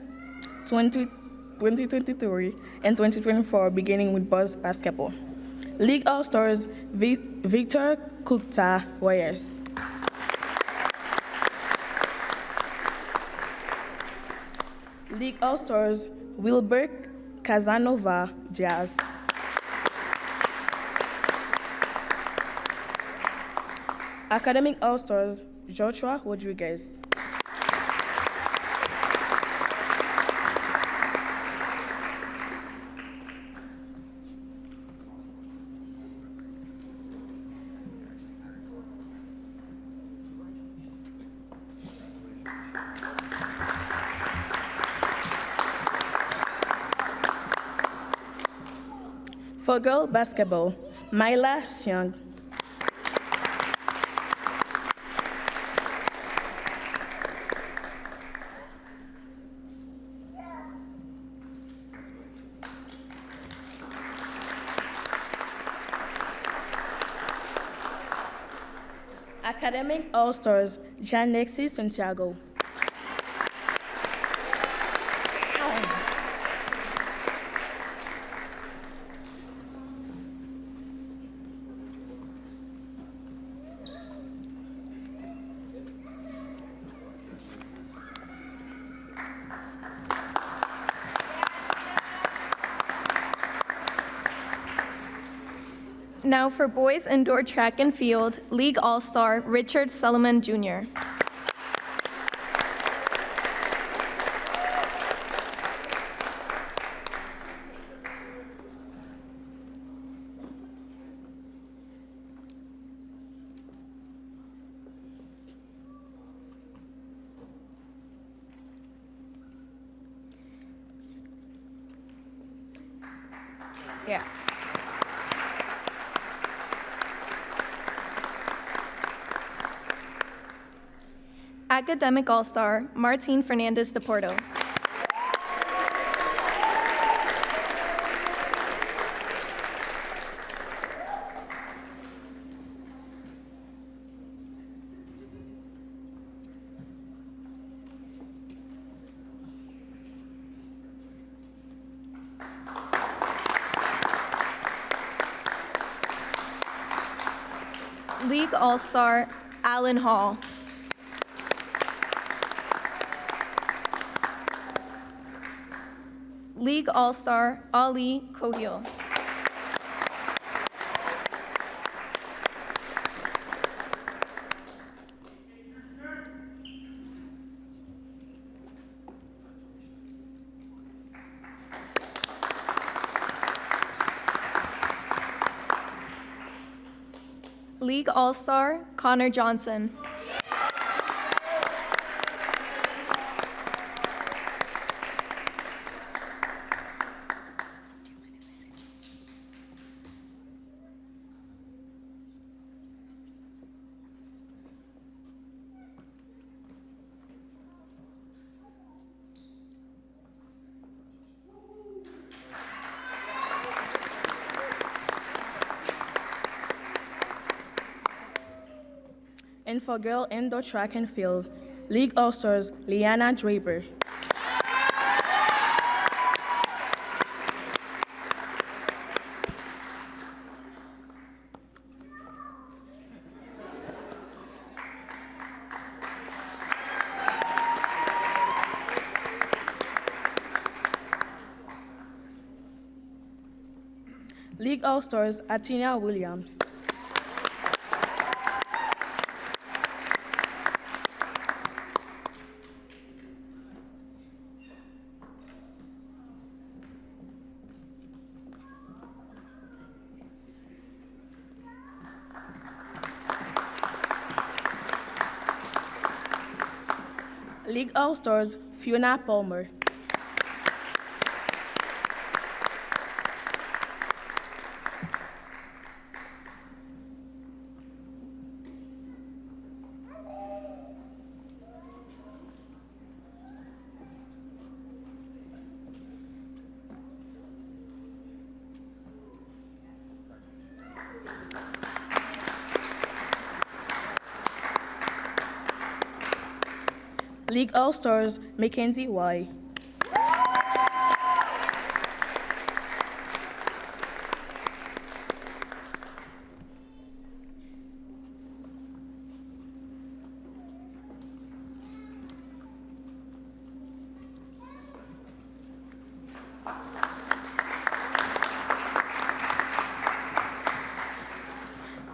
2023 and 2024, beginning with boys basketball. League All-Stars, Victor Kukta Reyes. League All-Stars, Wilbert Casanova Diaz. Academic All-Stars, Joshua Rodriguez. For girl basketball, Myla Xiang. Academic All-Stars, Janexi Santiago. Now for boys indoor track and field, League All-Star, Richard Solomon Jr. Yeah. Academic All-Star, Martin Fernandez de Porto. League All-Star, Alan Hall. League All-Star, Ali Kohil. League All-Star, Connor Johnson. And for girl indoor track and field, League All-Stars, Liana Draper. League All-Stars, Atina Williams. League All-Stars, Fiona Palmer. League All-Stars, Mackenzie Y.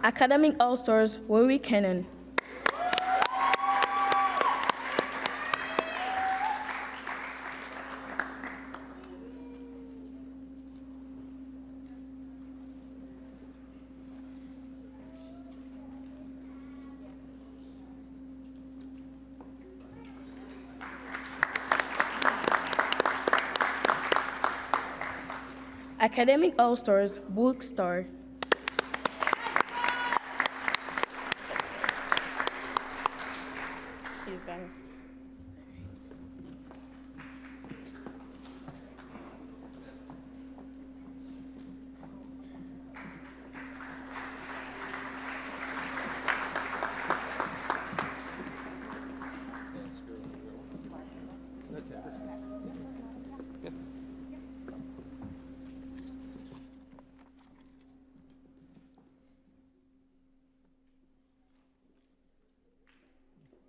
Academic All-Stars, Rory Cannon. Academic All-Stars, Brooke Star. He's done.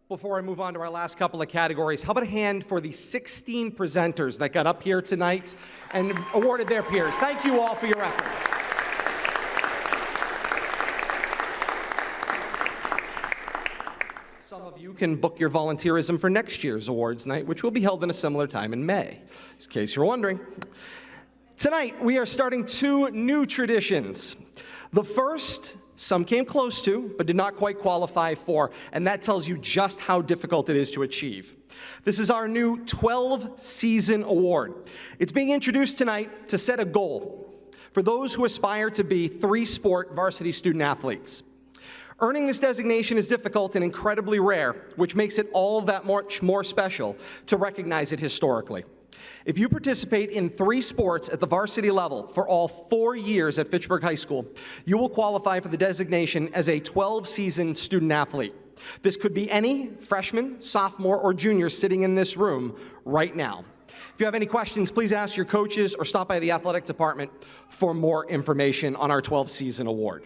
Before I move on to our last couple of categories, how about a hand for the 16 presenters that got up here tonight and awarded their peers? Thank you all for your efforts. Some of you can book your volunteerism for next year's awards night, which will be held in a similar time in May, in case you're wondering. Tonight, we are starting 2 new traditions. The first, some came close to, but did not quite qualify for, and that tells you just how difficult it is to achieve. This is our new 12-season award. It's being introduced tonight to set a goal for those who aspire to be 3-sport varsity student athletes. Earning this designation is difficult and incredibly rare, which makes it all that much more special to recognize it historically. If you participate in 3 sports at the varsity level for all 4 years at Fitchburg High School, you will qualify for the designation as a 12-season student athlete. This could be any freshman, sophomore, or junior sitting in this room right now. If you have any questions, please ask your coaches or stop by the athletic department for more information on our 12-season award.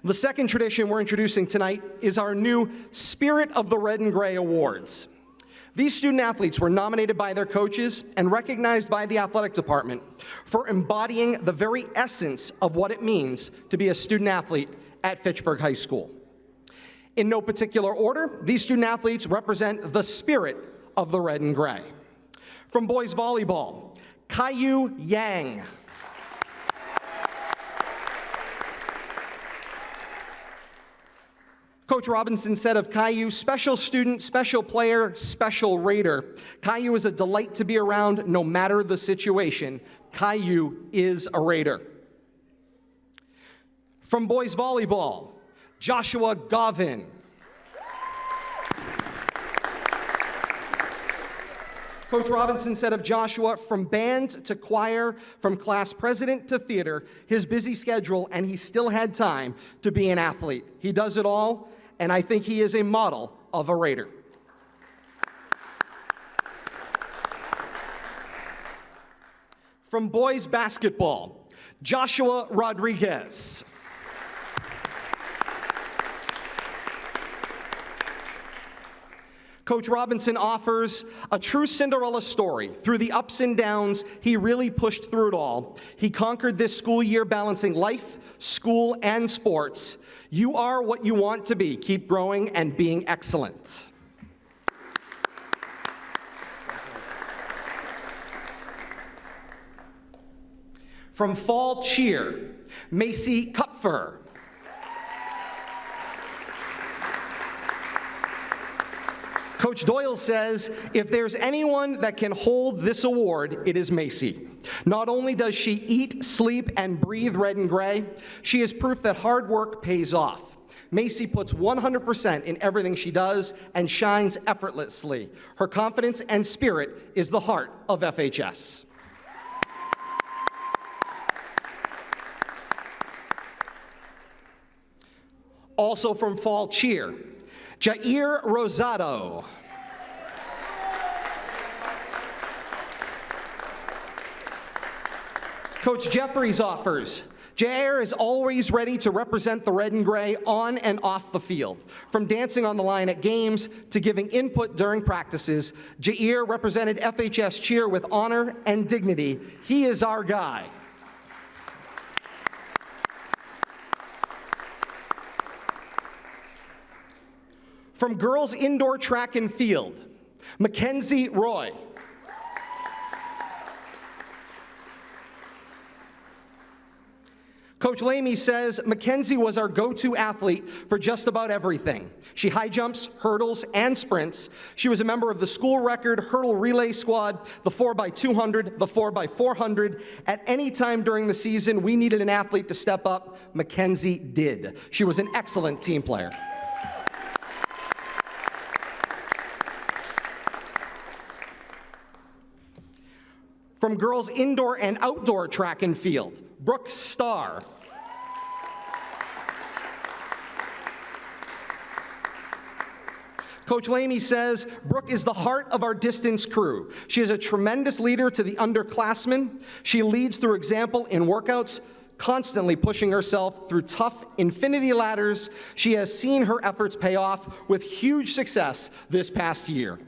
The second tradition we're introducing tonight is our new Spirit of the Red and Gray Awards. These student athletes were nominated by their coaches and recognized by the athletic department for embodying the very essence of what it means to be a student athlete at Fitchburg High School. In no particular order, these student athletes represent the spirit of the red and gray. From boys volleyball, Caillou Yang. Coach Robinson said of Caillou, special student, special player, special Raider. Caillou is a delight to be around no matter the situation. Caillou is a Raider. From boys volleyball, Joshua Govin. Coach Robinson said of Joshua, from band to choir, from class president to theater, his busy schedule, and he still had time to be an athlete. He does it all, and I think he is a model of a Raider. From boys basketball, Joshua Rodriguez. Coach Robinson offers a true Cinderella story. Through the ups and downs, he really pushed through it all. He conquered this school year balancing life, school, and sports. You are what you want to be. Keep growing and being excellent. From fall cheer, Macy Kupfer. Coach Doyle says, if there's anyone that can hold this award, it is Macy. Not only does she eat, sleep, and breathe red and gray, she is proof that hard work pays off. Macy puts 100% in everything she does and shines effortlessly. Her confidence and spirit is the heart of FHS. Also from fall cheer, Jair Rosado. Coach Jeffries offers, Jair is always ready to represent the red and gray on and off the field. From dancing on the line at games to giving input during practices, Jair represented FHS cheer with honor and dignity. He is our guy. From girls indoor track and field, Mackenzie Roy. Coach Lamy says Mackenzie was our go-to athlete for just about everything. She high jumps, hurdles, and sprints. She was a member of the school record hurdle relay squad, the 4x200, the 4x400. At any time during the season we needed an athlete to step up, Mackenzie did. She was an excellent team player. From girls indoor and outdoor track and field, Brooke Starr. Coach Lamy says, Brooke is the heart of our distance crew. She is a tremendous leader to the underclassmen. She leads through example in workouts, constantly pushing herself through tough infinity ladders. She has seen her efforts pay off with huge success this past year.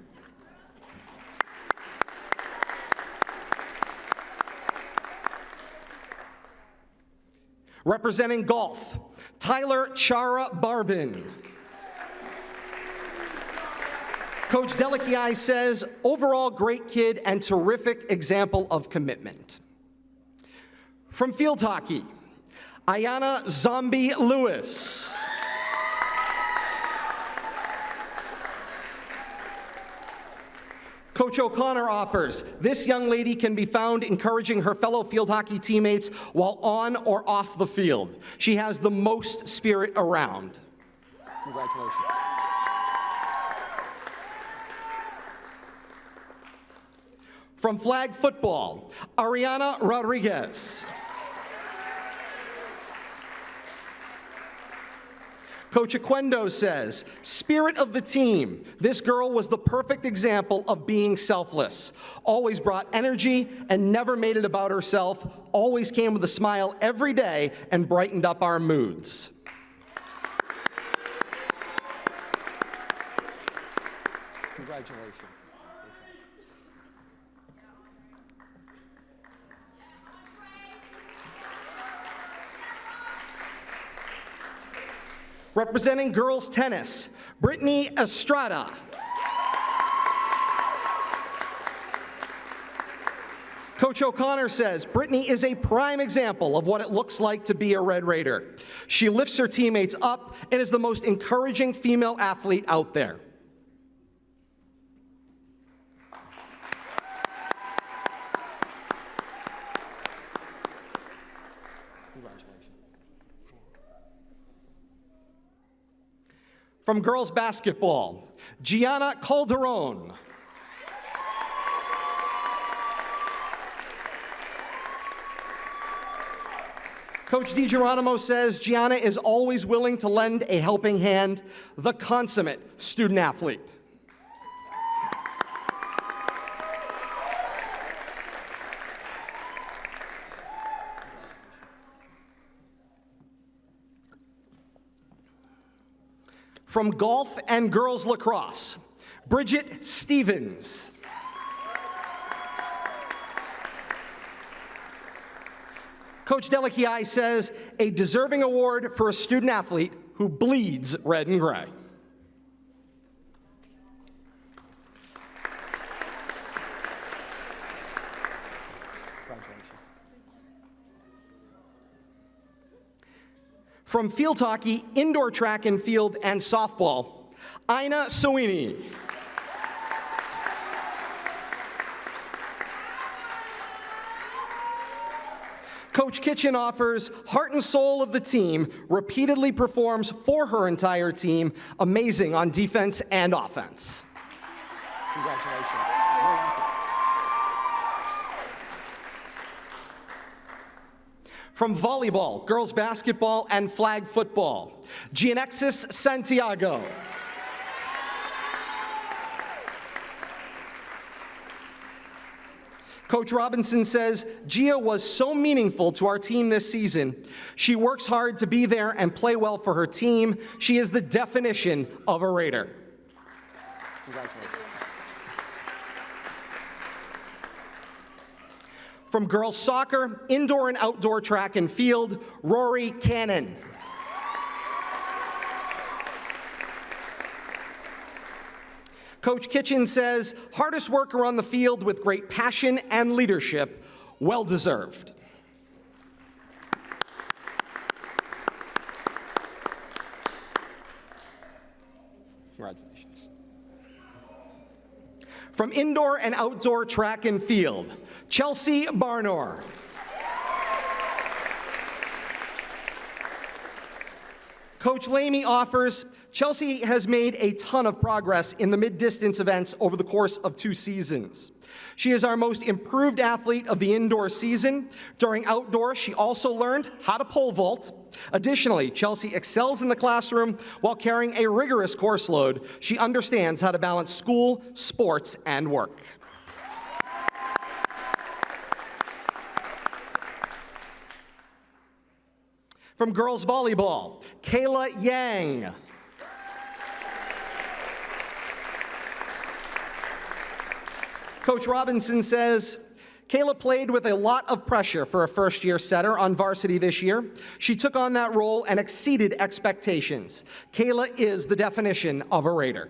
Representing golf, Tyler Chara Barbin. Coach Delikiai says, overall great kid and terrific example of commitment. From field hockey, Ayana Zombie Lewis. Coach O'Connor offers, this young lady can be found encouraging her fellow field hockey teammates while on or off the field. She has the most spirit around. Congratulations. From flag football, Ariana Rodriguez. Coach Aquendo says, spirit of the team. This girl was the perfect example of being selfless. Always brought energy and never made it about herself. Always came with a smile every day and brightened up our moods. Congratulations. Representing girls tennis, Brittany Estrada. Coach O'Connor says, Brittany is a prime example of what it looks like to be a Red Raider. She lifts her teammates up and is the most encouraging female athlete out there. From girls basketball, Gianna Calderon. Coach DiGeronimo says Gianna is always willing to lend a helping hand, the consummate student athlete. From golf and girls lacrosse, Bridget Stevens. Coach Delikiai says, a deserving award for a student athlete who bleeds red and gray. From field hockey, indoor track and field, and softball, Ina Sawini. Coach Kitchen offers heart and soul of the team, repeatedly performs for her entire team, amazing on defense and offense. Congratulations. From volleyball, girls basketball, and flag football, Gianexis Santiago. Coach Robinson says, Gia was so meaningful to our team this season. She works hard to be there and play well for her team. She is the definition of a Raider. Congratulations. From girls soccer, indoor and outdoor track and field, Rory Cannon. Coach Kitchen says, hardest worker on the field with great passion and leadership, well deserved. Congratulations. From indoor and outdoor track and field, Chelsea Barnor. Coach Lamy offers, Chelsea has made a ton of progress in the mid-distance events over the course of 2 seasons. She is our most improved athlete of the indoor season. During outdoor, she also learned how to pole vault. Additionally, Chelsea excels in the classroom while carrying a rigorous course load. She understands how to balance school, sports, and work. From girls volleyball, Kayla Yang. Coach Robinson says, Kayla played with a lot of pressure for a first-year setter on varsity this year. She took on that role and exceeded expectations. Kayla is the definition of a Raider.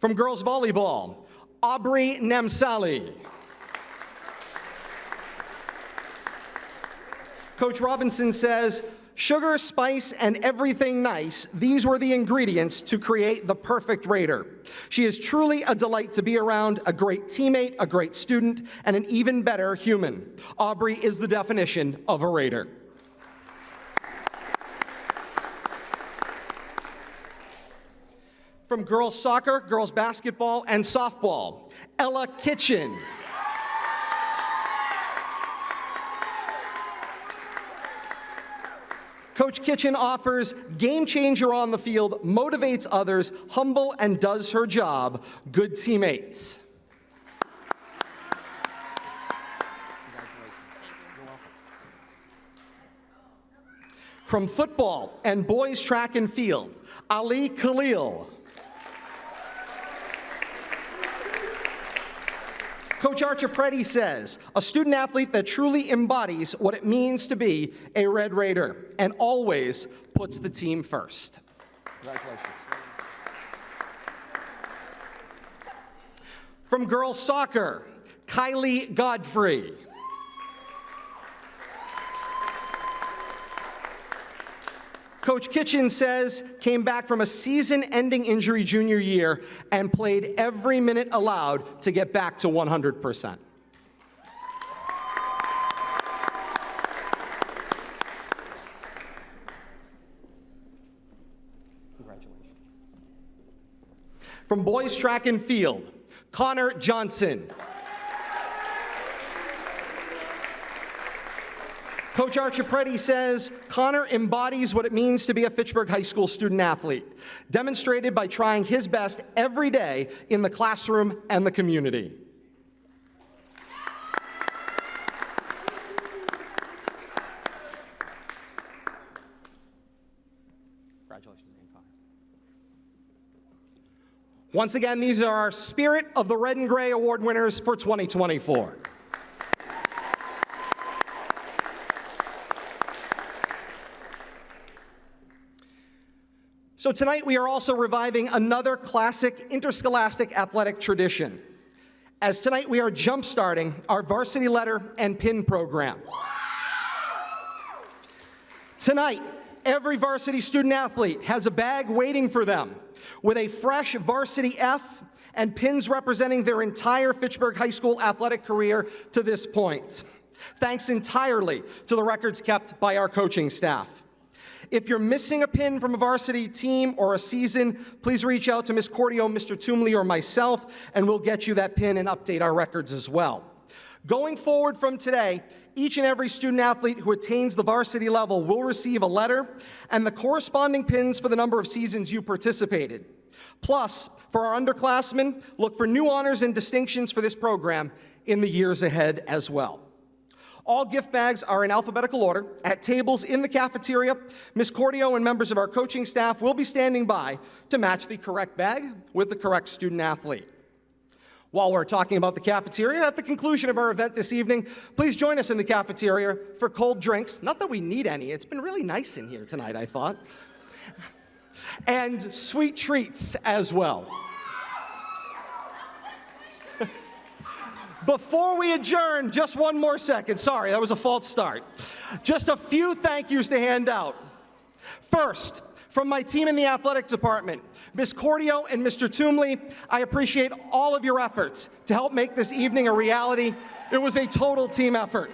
From girls volleyball, Aubrey Namsali. Coach Robinson says, sugar, spice, and everything nice, these were the ingredients to create the perfect Raider. She is truly a delight to be around, a great teammate, a great student, and an even better human. Aubrey is the definition of a Raider. From girls soccer, girls basketball, and softball, Ella Kitchen. Coach Kitchen offers game changer on the field, motivates others, humble and does her job, good teammates. From football and boys track and field, Ali Khalil. Coach Archipredi says, a student athlete that truly embodies what it means to be a Red Raider and always puts the team first. Congratulations. From girls soccer, Kylie Godfrey. Coach Kitchen says, came back from a season-ending injury junior year and played every minute allowed to get back to 100%. Congratulations. From boys track and field, Connor Johnson. Coach Archipredi says, Connor embodies what it means to be a Fitchburg High School student athlete, demonstrated by trying his best every day in the classroom and the community. Congratulations, Connor. Once again, these are our Spirit of the Red and Gray Award winners for 2024. So tonight we are also reviving another classic interscholastic athletic tradition, as tonight we are jump-starting our varsity letter and pin program. Tonight, every varsity student athlete has a bag waiting for them with a fresh varsity F and pins representing their entire Fitchburg High School athletic career to this point. Thanks entirely to the records kept by our coaching staff. If you're missing a pin from a varsity team or a season, please reach out to Ms. Cordio, Mr. Toomley, or myself, and we'll get you that pin and update our records as well. Going forward from today, each and every student athlete who attains the varsity level will receive a letter and the corresponding pins for the number of seasons you participated. Plus, for our underclassmen, look for new honors and distinctions for this program in the years ahead as well. All gift bags are in alphabetical order. At tables in the cafeteria, Ms. Cordio and members of our coaching staff will be standing by to match the correct bag with the correct student athlete. While we're talking about the cafeteria, at the conclusion of our event this evening, please join us in the cafeteria for cold drinks. Not that we need any. It's been really nice in here tonight, I thought. And sweet treats as well. Before we adjourn, just one more second. Sorry, that was a false start. Just a few thank yous to hand out. First, from my team in the athletic department, Ms. Cordio and Mr. Toomley, I appreciate all of your efforts to help make this evening a reality. It was a total team effort.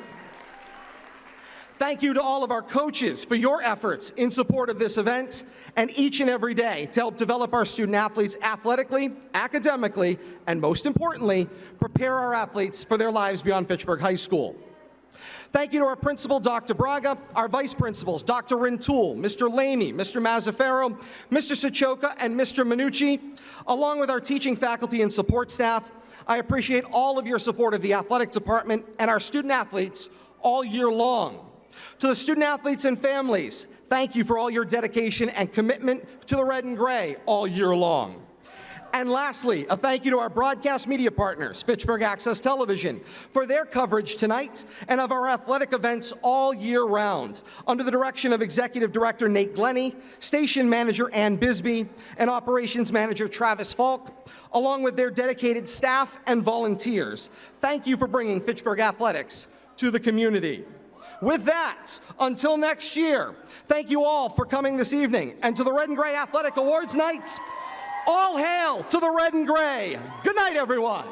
Thank you to all of our coaches for your efforts in support of this event and each and every day to help develop our student athletes athletically, academically, and most importantly, prepare our athletes for their lives beyond Fitchburg High School. Thank you to our principal, Dr. Braga, our vice principals, Dr. Rintoul, Mr. Lamy, Mr. Mazzaferro, Mr. Sichoka, and Mr. Minucci, along with our teaching faculty and support staff. I appreciate all of your support of the athletic department and our student athletes all year long. To the student athletes and families, thank you for all your dedication and commitment to the red and gray all year long. And lastly, a thank you to our broadcast media partners, Fitchburg Access Television, for their coverage tonight and of our athletic events all year round, under the direction of Executive Director Nate Glenny, Station Manager Ann Bisbee, and Operations Manager Travis Falk, along with their dedicated staff and volunteers. Thank you for bringing Fitchburg athletics to the community. With that, until next year, thank you all for coming this evening. And to the Red and Gray Athletic Awards night, all hail to the Red and Gray. Good night, everyone.